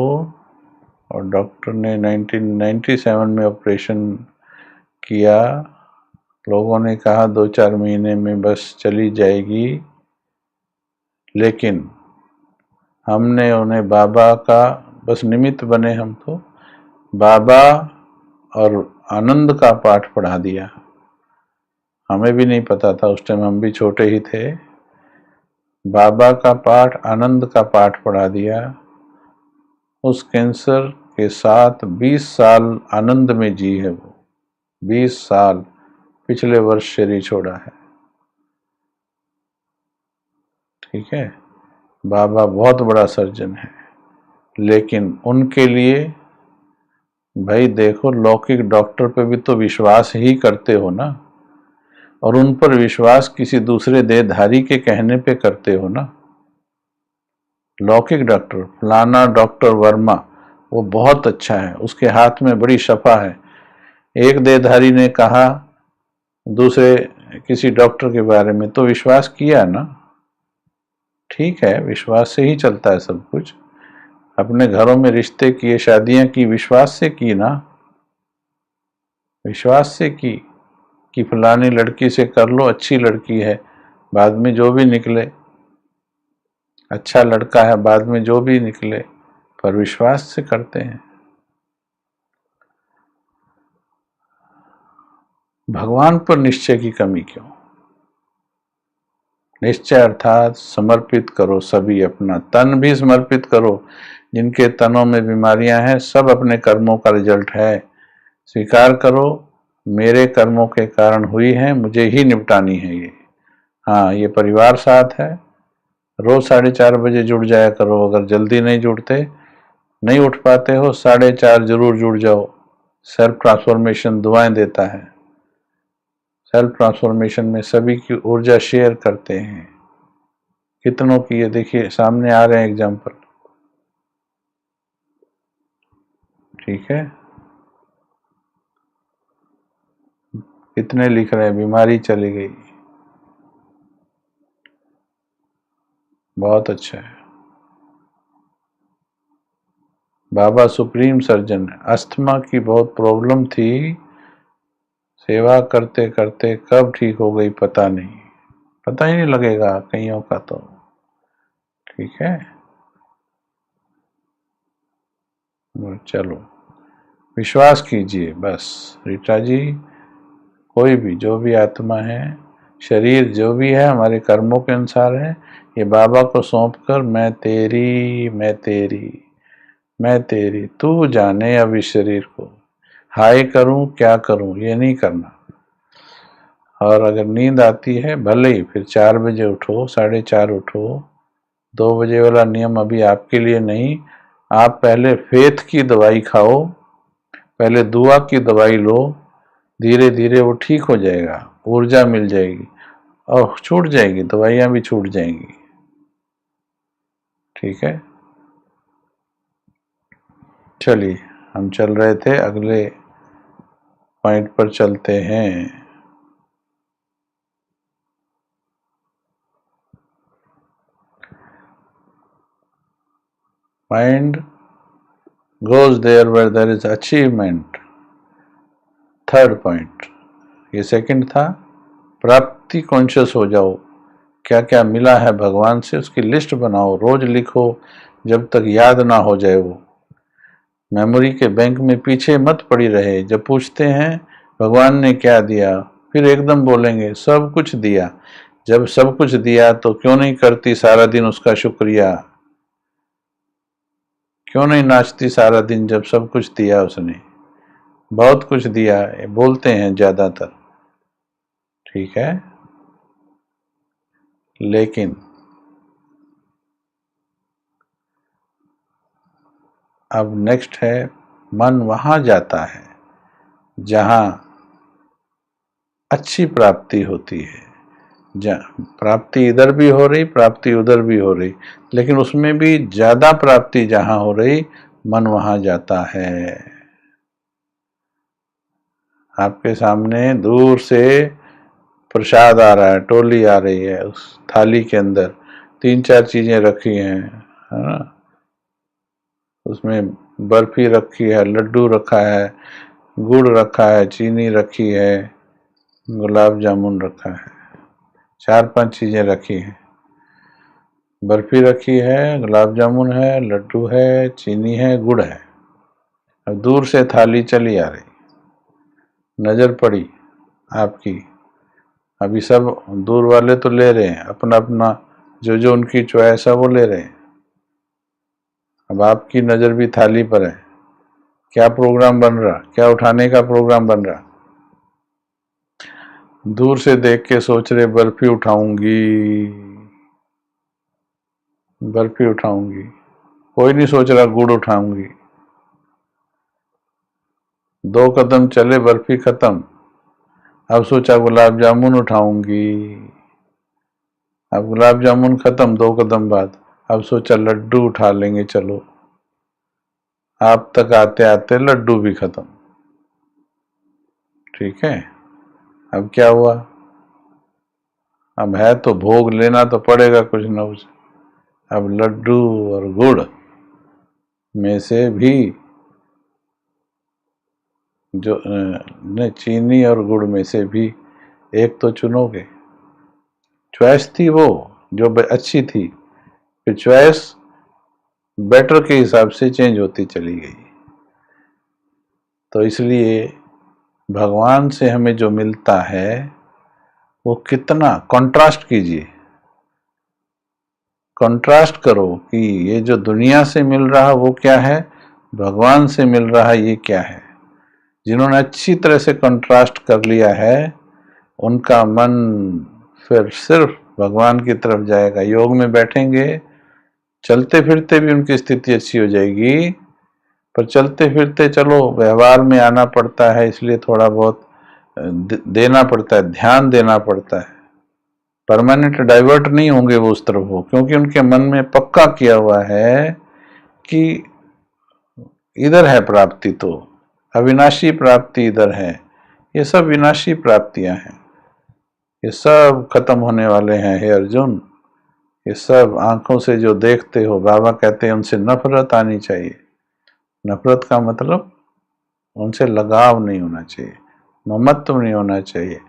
और डॉक्टर ने 1997 में ऑपरेशन किया। लोगों ने कहा 2-4 महीने में बस चली जाएगी, लेकिन हमने उन्हें बाबा का बस निमित्त बने, हम तो बाबा और आनंद का पाठ पढ़ा दिया। हमें भी नहीं पता था उस टाइम, हम भी छोटे ही थे। बाबा का पाठ, आनंद का पाठ पढ़ा दिया। उस कैंसर के साथ 20 साल आनंद में जी है वो, 20 साल, पिछले वर्ष शरीर छोड़ा है। ठीक है, बाबा बहुत बड़ा सर्जन है, लेकिन उनके लिए भाई देखो, लौकिक डॉक्टर पे भी तो विश्वास ही करते हो ना, और उन पर विश्वास किसी दूसरे देहधारी के कहने पे करते हो ना। लौकिक डॉक्टर फलाना डॉक्टर वर्मा वो बहुत अच्छा है, उसके हाथ में बड़ी शफा है, एक देहधारी ने कहा दूसरे किसी डॉक्टर के बारे में तो विश्वास किया ना। ठीक है, विश्वास से ही चलता है सब कुछ। अपने घरों में रिश्ते किए, शादियां की, विश्वास से की ना, विश्वास से की कि फलानी लड़की से कर लो, अच्छी लड़की है, बाद में जो भी निकले, अच्छा लड़का है, बाद में जो भी निकले, पर विश्वास से करते हैं। भगवान पर निश्चय की कमी क्यों? निश्चय अर्थात समर्पित करो सभी, अपना तन भी समर्पित करो। जिनके तनों में बीमारियां हैं, सब अपने कर्मों का रिजल्ट है। स्वीकार करो, मेरे कर्मों के कारण हुई है, मुझे ही निपटानी है ये। हाँ, ये परिवार साथ है। रोज 4:30 बजे जुड़ जाया करो, अगर जल्दी नहीं जुड़ते, नहीं उठ पाते हो, 4:30 जरूर जुड़ जाओ। सेल्फ ट्रांसफॉर्मेशन दुआएं देता है। सेल्फ ट्रांसफॉर्मेशन में सभी की ऊर्जा शेयर करते हैं। कितनों की ये देखिए सामने आ रहे हैं एग्जाम्पल। ठीक है, कितने लिख रहे हैं बीमारी चली गई, बहुत अच्छा है। बाबा सुप्रीम सर्जन है, अस्थमा की बहुत प्रॉब्लम थी, सेवा करते करते कब ठीक हो गई पता नहीं, पता ही नहीं लगेगा कईयों का तो। ठीक है, चलो विश्वास कीजिए बस। रीटा जी, कोई भी जो भी आत्मा है, शरीर जो भी है हमारे कर्मों के अनुसार है, ये बाबा को सौंप कर मैं तेरी, मैं तेरी, मैं तेरी, तू जाने अब इस शरीर को, हाय करूं क्या करूं ये नहीं करना। और अगर नींद आती है भले ही फिर 4 बजे उठो, 4:30 उठो, 2 बजे वाला नियम अभी आपके लिए नहीं। आप पहले फेथ की दवाई खाओ, पहले दुआ की दवाई लो, धीरे धीरे वो ठीक हो जाएगा, ऊर्जा मिल जाएगी और छूट जाएगी, दवाइयां भी छूट जाएंगी। ठीक है, चलिए हम चल रहे थे, अगले पॉइंट पर चलते हैं। Mind goes there where there is achievement. Third point, ये सेकंड था, प्राप्ति कॉन्शियस हो जाओ, क्या क्या मिला है भगवान से उसकी लिस्ट बनाओ, रोज लिखो जब तक याद ना हो जाए। वो मेमोरी के बैंक में पीछे मत पड़ी रहे। जब पूछते हैं भगवान ने क्या दिया, फिर एकदम बोलेंगे सब कुछ दिया। जब सब कुछ दिया तो क्यों नहीं करती सारा दिन उसका शुक्रिया, क्यों नहीं नाचती सारा दिन जब सब कुछ दिया उसने। बहुत कुछ दिया है बोलते हैं ज्यादातर, ठीक है, लेकिन अब नेक्स्ट है, मन वहां जाता है जहां अच्छी प्राप्ति होती है। प्राप्ति इधर भी हो रही, प्राप्ति उधर भी हो रही, लेकिन उसमें भी ज्यादा प्राप्ति जहां हो रही, मन वहां जाता है। आपके सामने दूर से प्रसाद आ रहा है, टोली आ रही है, उस थाली के अंदर 3-4 चीजें रखी हैं, है ना, उसमें बर्फी रखी है, लड्डू रखा है, गुड़ रखा है, चीनी रखी है, गुलाब जामुन रखा है, 4-5 चीजें रखी हैं। बर्फी रखी है, गुलाब जामुन है, लड्डू है, चीनी है, गुड़ है। अब दूर से थाली चली आ रही, नजर पड़ी आपकी, अभी सब दूर वाले तो ले रहे हैं अपना अपना, जो जो उनकी चॉइस है वो ले रहे हैं। अब आपकी नजर भी थाली पर है, क्या प्रोग्राम बन रहा, क्या उठाने का प्रोग्राम बन रहा। दूर से देख के सोच रहे बर्फी उठाऊंगी, बर्फी उठाऊंगी, कोई नहीं सोच रहा गुड़ उठाऊंगी। 2 कदम चले बर्फी खत्म, अब सोचा गुलाब जामुन उठाऊंगी, अब गुलाब जामुन खत्म 2 कदम बाद, अब सोचा लड्डू उठा लेंगे चलो, आप तक आते आते लड्डू भी खत्म। ठीक है, अब क्या हुआ, अब है तो भोग लेना तो पड़ेगा कुछ न कुछ। अब लड्डू और गुड़ में से भी जो ने चीनी और गुड़ में से भी एक तो चुनोगे। चॉइस थी वो जो अच्छी थी, फिर चॉइस बेटर के हिसाब से चेंज होती चली गई। तो इसलिए भगवान से हमें जो मिलता है वो कितना, कंट्रास्ट कीजिए, कंट्रास्ट करो कि ये जो दुनिया से मिल रहा वो क्या है, भगवान से मिल रहा ये क्या है। जिन्होंने अच्छी तरह से कंट्रास्ट कर लिया है उनका मन फिर सिर्फ भगवान की तरफ जाएगा। योग में बैठेंगे, चलते फिरते भी उनकी स्थिति अच्छी हो जाएगी, पर चलते फिरते चलो व्यवहार में आना पड़ता है, इसलिए थोड़ा बहुत देना पड़ता है, ध्यान देना पड़ता है। परमानेंट डाइवर्ट नहीं होंगे वो उस तरफ हो, क्योंकि उनके मन में पक्का किया हुआ है कि इधर है प्राप्ति, तो अविनाशी प्राप्ति इधर है। ये सब विनाशी प्राप्तियां हैं, ये सब खत्म होने वाले हैं हे अर्जुन। ये सब आंखों से जो देखते हो, बाबा कहते हैं उनसे नफरत आनी चाहिए। नफरत का मतलब उनसे लगाव नहीं होना चाहिए, ममत्व नहीं होना चाहिए।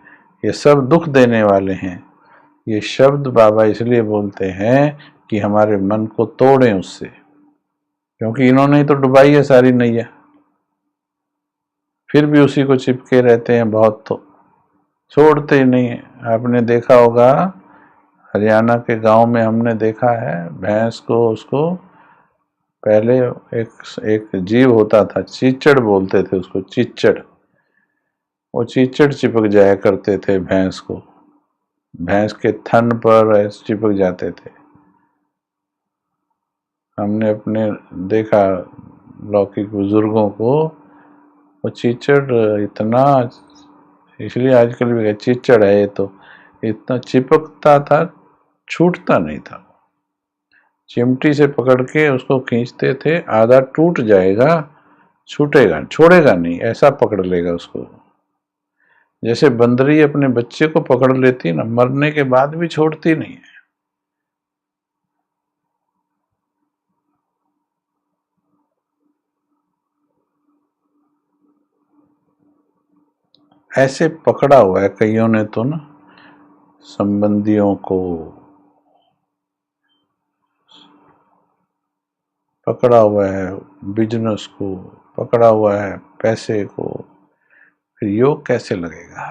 ये सब दुख देने वाले हैं। ये शब्द बाबा इसलिए बोलते हैं कि हमारे मन को तोड़ें उससे, क्योंकि इन्होंने ही तो डुबाई है सारी नैया, फिर भी उसी को चिपके रहते हैं बहुत, तो छोड़ते ही नहीं है। आपने देखा होगा हरियाणा के गांव में, हमने देखा है भैंस को, उसको पहले एक जीव होता था, चीचड़ बोलते थे उसको, चीचड़, वो चीचड़ चिपक जाया करते थे भैंस को, भैंस के थन पर ऐसे चिपक जाते थे। हमने अपने देखा लौकिक बुजुर्गों को, वो चीचड़ इतना, इसलिए आजकल भी चीचड़ है ये, तो इतना चिपकता था, छूटता नहीं था। चिमटी से पकड़ के उसको खींचते थे, आधा टूट जाएगा, छूटेगा, छोड़ेगा नहीं, ऐसा पकड़ लेगा उसको। जैसे बंदरी अपने बच्चे को पकड़ लेती ना, मरने के बाद भी छोड़ती नहीं है। ऐसे पकड़ा हुआ है कईयों ने तो ना, संबंधियों को पकड़ा हुआ है, बिजनेस को पकड़ा हुआ है, पैसे को, फिर योग कैसे लगेगा?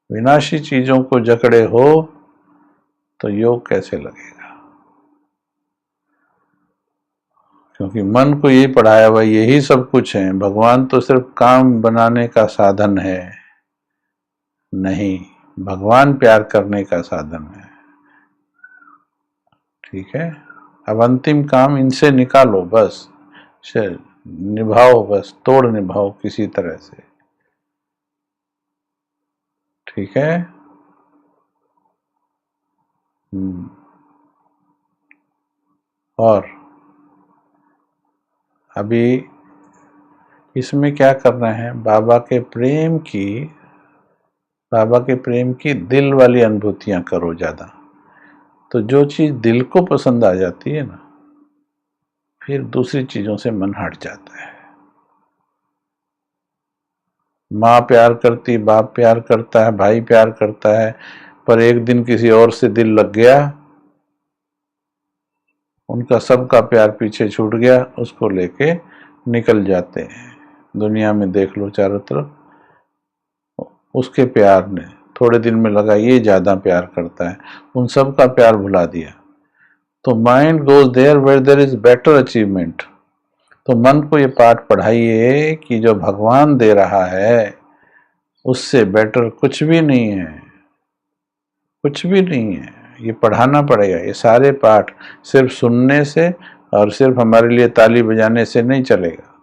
विनाशी चीजों को जकड़े हो तो योग कैसे लगेगा? क्योंकि मन को यही पढ़ाया हुआ, यही सब कुछ है। भगवान तो सिर्फ काम बनाने का साधन है, नहीं, भगवान प्यार करने का साधन है। ठीक है, अब अंतिम काम इनसे निकालो, बस निभाओ, बस तोड़ निभाओ किसी तरह से। ठीक है। और अभी इसमें क्या करना है, बाबा के प्रेम की दिल वाली अनुभूतियां करो ज्यादा। तो जो चीज दिल को पसंद आ जाती है ना, फिर दूसरी चीजों से मन हट जाता है। माँ प्यार करती, बाप प्यार करता है, भाई प्यार करता है, पर एक दिन किसी और से दिल लग गया, उनका सबका प्यार पीछे छूट गया, उसको लेके निकल जाते हैं। दुनिया में देख लो चारों तरफ, उसके प्यार ने थोड़े दिन में लगा ये ज्यादा प्यार करता है, उन सब का प्यार भुला दिया। तो mind goes there where there is better achievement. तो मन को ये पाठ पढ़ाइए कि जो भगवान दे रहा है उससे बेटर कुछ भी नहीं है, कुछ भी नहीं है। ये पढ़ाना पड़ेगा। ये सारे पाठ सिर्फ सुनने से और सिर्फ हमारे लिए ताली बजाने से नहीं चलेगा,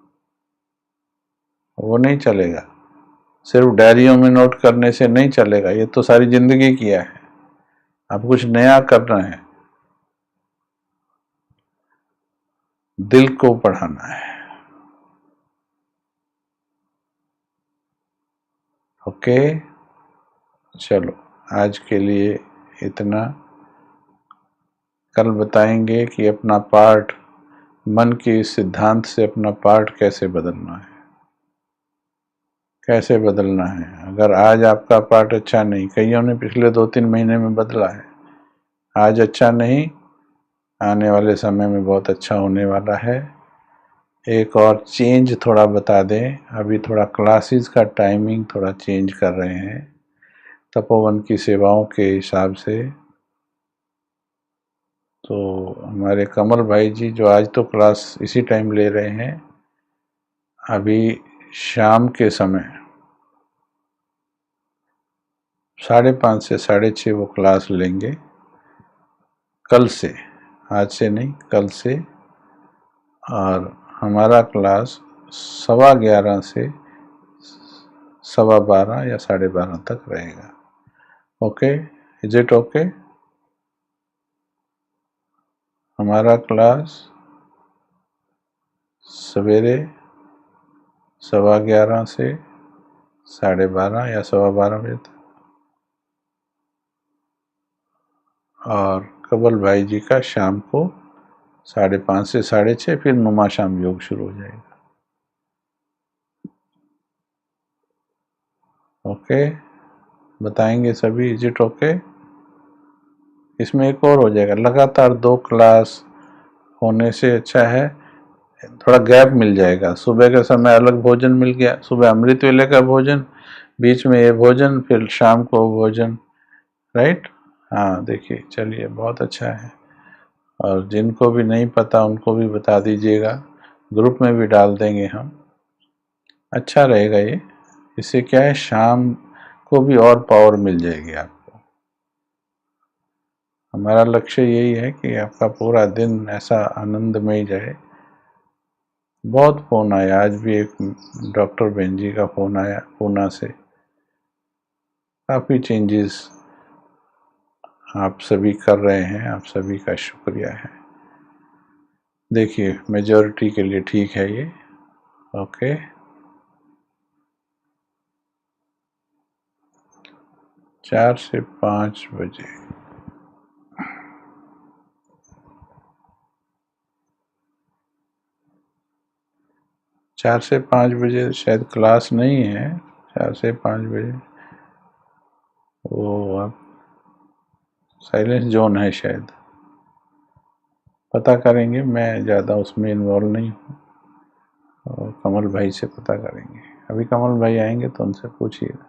वो नहीं चलेगा। सिर्फ डायरियों में नोट करने से नहीं चलेगा, ये तो सारी जिंदगी किया है। अब कुछ नया करना है, दिल को पढ़ाना है। ओके, चलो आज के लिए इतना। कल बताएंगे कि अपना पाठ, मन के इस सिद्धांत से अपना पाठ कैसे बदलना है, कैसे बदलना है। अगर आज आपका पाठ अच्छा नहीं, कईयों ने पिछले 2-3 महीने में बदला है, आज अच्छा नहीं, आने वाले समय में बहुत अच्छा होने वाला है। एक और चेंज थोड़ा बता दें, अभी थोड़ा क्लासेस का टाइमिंग थोड़ा चेंज कर रहे हैं तपोवन की सेवाओं के हिसाब से। तो हमारे कमल भाई जी जो आज तो क्लास इसी टाइम ले रहे हैं, अभी शाम के समय 5:30 से 6:30 वो क्लास लेंगे, कल से, आज से नहीं, कल से। और हमारा क्लास 11:15 से 12:15 या 12:30 तक रहेगा। Okay, is it okay? हमारा क्लास सवेरे 11:15 से 12:30 या 12:15 बजे तक, और कमल भाई जी का शाम को 5:30 से 6:30, फिर नुमा शाम योग शुरू हो जाएगा। ओके, बताएंगे सभी, इज इट ओके? इसमें एक और हो जाएगा, लगातार 2 क्लास होने से अच्छा है थोड़ा गैप मिल जाएगा। सुबह के समय अलग भोजन मिल गया, सुबह अमृत वेले का भोजन, बीच में ये भोजन, फिर शाम को भोजन, राइट? हाँ, देखिए, चलिए बहुत अच्छा है। और जिनको भी नहीं पता उनको भी बता दीजिएगा, ग्रुप में भी डाल देंगे हम। अच्छा रहेगा ये, इससे क्या है, शाम को भी और पावर मिल जाएगी आपको। हमारा लक्ष्य यही है कि आपका पूरा दिन ऐसा आनंदमय जाए। बहुत फ़ोन आया, आज भी एक डॉक्टर बहन जी का फ़ोन आया पूना से। काफ़ी चेंजेस आप सभी कर रहे हैं, आप सभी का शुक्रिया है। देखिए, मेजॉरिटी के लिए ठीक है ये। ओके, 4 से 5 बजे। 4 से 5 बजे शायद क्लास नहीं है, 4 से 5 बजे वो आप साइलेंस जोन है शायद, पता करेंगे, मैं ज़्यादा उसमें इन्वॉल्व नहीं हूँ, और कमल भाई से पता करेंगे। अभी कमल भाई आएंगे तो उनसे पूछिएगा,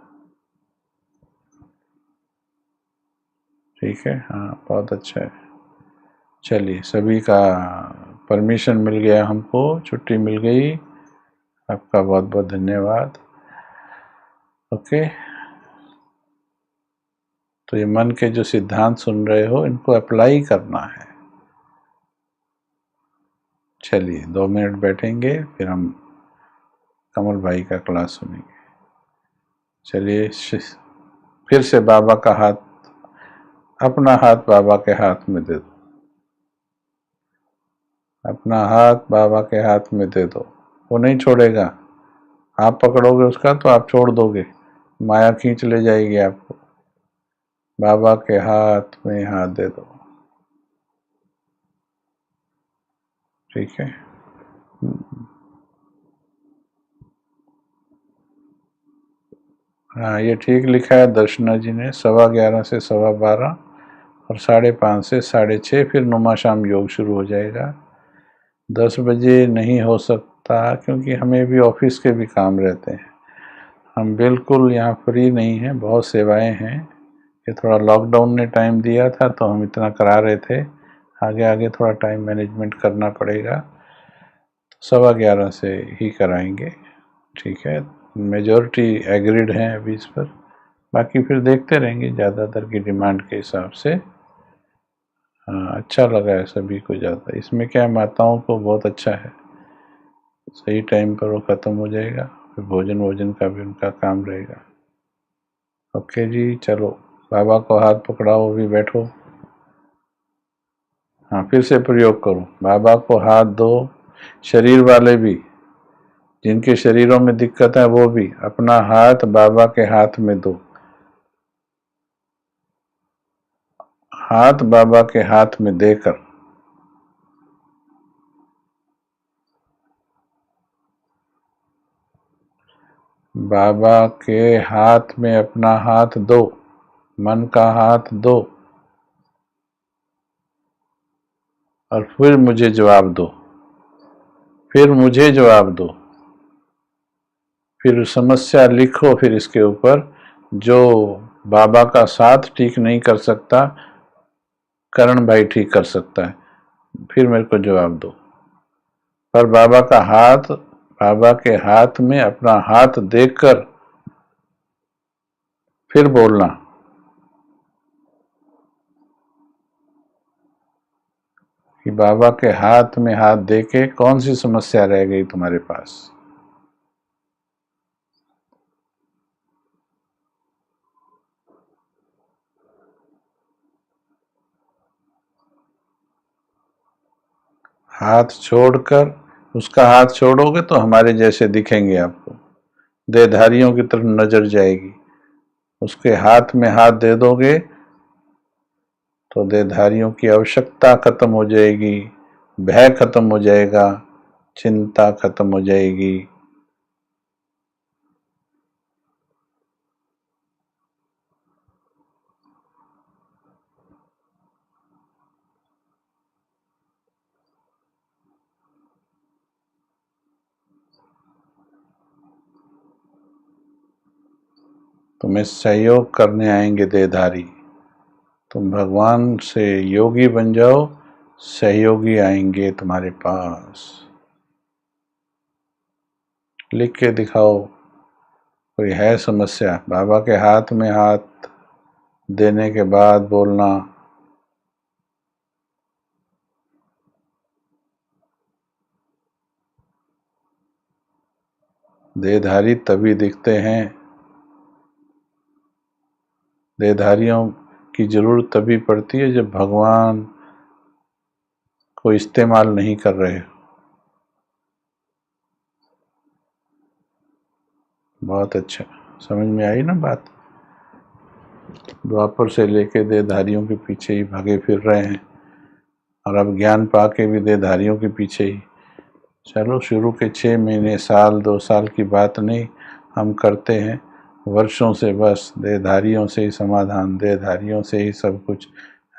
ठीक है? हाँ, बहुत अच्छा है। चलिए, सभी का परमिशन मिल गया, हमको छुट्टी मिल गई, आपका बहुत बहुत धन्यवाद। ओके, तो ये मन के जो सिद्धांत सुन रहे हो, इनको अप्लाई करना है। चलिए 2 मिनट बैठेंगे, फिर हम कमल भाई का क्लास सुनेंगे। चलिए, फिर से बाबा का हाथ, अपना हाथ बाबा के हाथ में दे दो, अपना हाथ बाबा के हाथ में दे दो। वो नहीं छोड़ेगा, आप पकड़ोगे उसका तो आप छोड़ दोगे, माया खींच ले जाएगी आपको। बाबा के हाथ में हाथ दे दो, ठीक है? हाँ, ये ठीक लिखा है दर्शना जी ने, 11:15 से 12:15 और 5:30 से 6:30, फिर नुमा शाम योग शुरू हो जाएगा। 10 बजे नहीं हो सकता, क्योंकि हमें भी ऑफिस के भी काम रहते हैं, हम बिल्कुल यहाँ फ्री नहीं हैं, बहुत सेवाएं हैं। ये थोड़ा लॉकडाउन ने टाइम दिया था तो हम इतना करा रहे थे, आगे आगे थोड़ा टाइम मैनेजमेंट करना पड़ेगा, 11:15 से ही कराएंगे, ठीक है? मेजॉरिटी एग्रीड हैं अभी इस पर, बाकी फिर देखते रहेंगे ज़्यादातर की डिमांड के हिसाब से। हाँ, अच्छा लगा है सभी को ज़्यादा, इसमें क्या है, माताओं को बहुत अच्छा है, सही टाइम पर वो ख़त्म हो जाएगा, फिर भोजन का भी उनका काम रहेगा। ओके जी, चलो बाबा को हाथ पकड़ाओ, भी बैठो। हाँ, फिर से प्रयोग करो, बाबा को हाथ दो, शरीर वाले भी, जिनके शरीरों में दिक्कत है वो भी अपना हाथ बाबा के हाथ में दो, हाथ बाबा के हाथ में देकर बाबा के हाथ में अपना हाथ दो, मन का हाथ दो, और फिर मुझे जवाब दो, फिर मुझे जवाब दो, फिर समस्या लिखो, फिर इसके ऊपर जो बाबा का साथ ठीक नहीं कर सकता, करण भाई ठीक कर सकता है, फिर मेरे को जवाब दो। पर बाबा का हाथ, बाबा के हाथ में अपना हाथ देकर फिर बोलना कि बाबा के हाथ में हाथ देके कौन सी समस्या रह गई तुम्हारे पास। हाथ छोड़कर, उसका हाथ छोड़ोगे तो हमारे जैसे दिखेंगे आपको, देहधारियों की तरफ नजर जाएगी। उसके हाथ में हाथ दे दोगे तो देहधारियों की आवश्यकता खत्म हो जाएगी, भय खत्म हो जाएगा, चिंता खत्म हो जाएगी। तुम्हें सहयोग करने आएंगे देहधारी, तुम भगवान से योगी बन जाओ, सहयोगी आएंगे तुम्हारे पास। लिख के दिखाओ, कोई है समस्या, बाबा के हाथ में हाथ देने के बाद बोलना, देहधारी तभी दिखते हैं, देहधारियों की जरूरत तभी पड़ती है जब भगवान को इस्तेमाल नहीं कर रहे हो। बहुत अच्छा, समझ में आई ना बात? द्वापर से लेके देहधारियों के पीछे ही भागे फिर रहे हैं, और अब ज्ञान पाके भी देहधारियों के पीछे ही। चलो, शुरू के 6 महीने, साल, 2 साल की बात नहीं, हम करते हैं, वर्षों से बस देहधारियों से ही समाधान, देहधारियों से ही सब कुछ।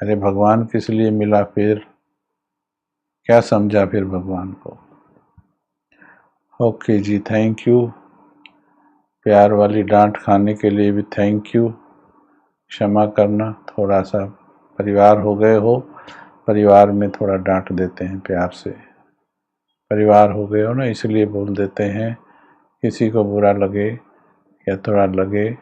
अरे भगवान किस लिए मिला फिर? क्या समझा फिर भगवान को? ओके जी, थैंक यू। प्यार वाली डांट खाने के लिए भी थैंक यू। क्षमा करना, थोड़ा सा परिवार हो गए हो, परिवार में थोड़ा डांट देते हैं प्यार से। परिवार हो गए हो ना, इसलिए बोल देते हैं। किसी को बुरा लगे या थोड़ा लगे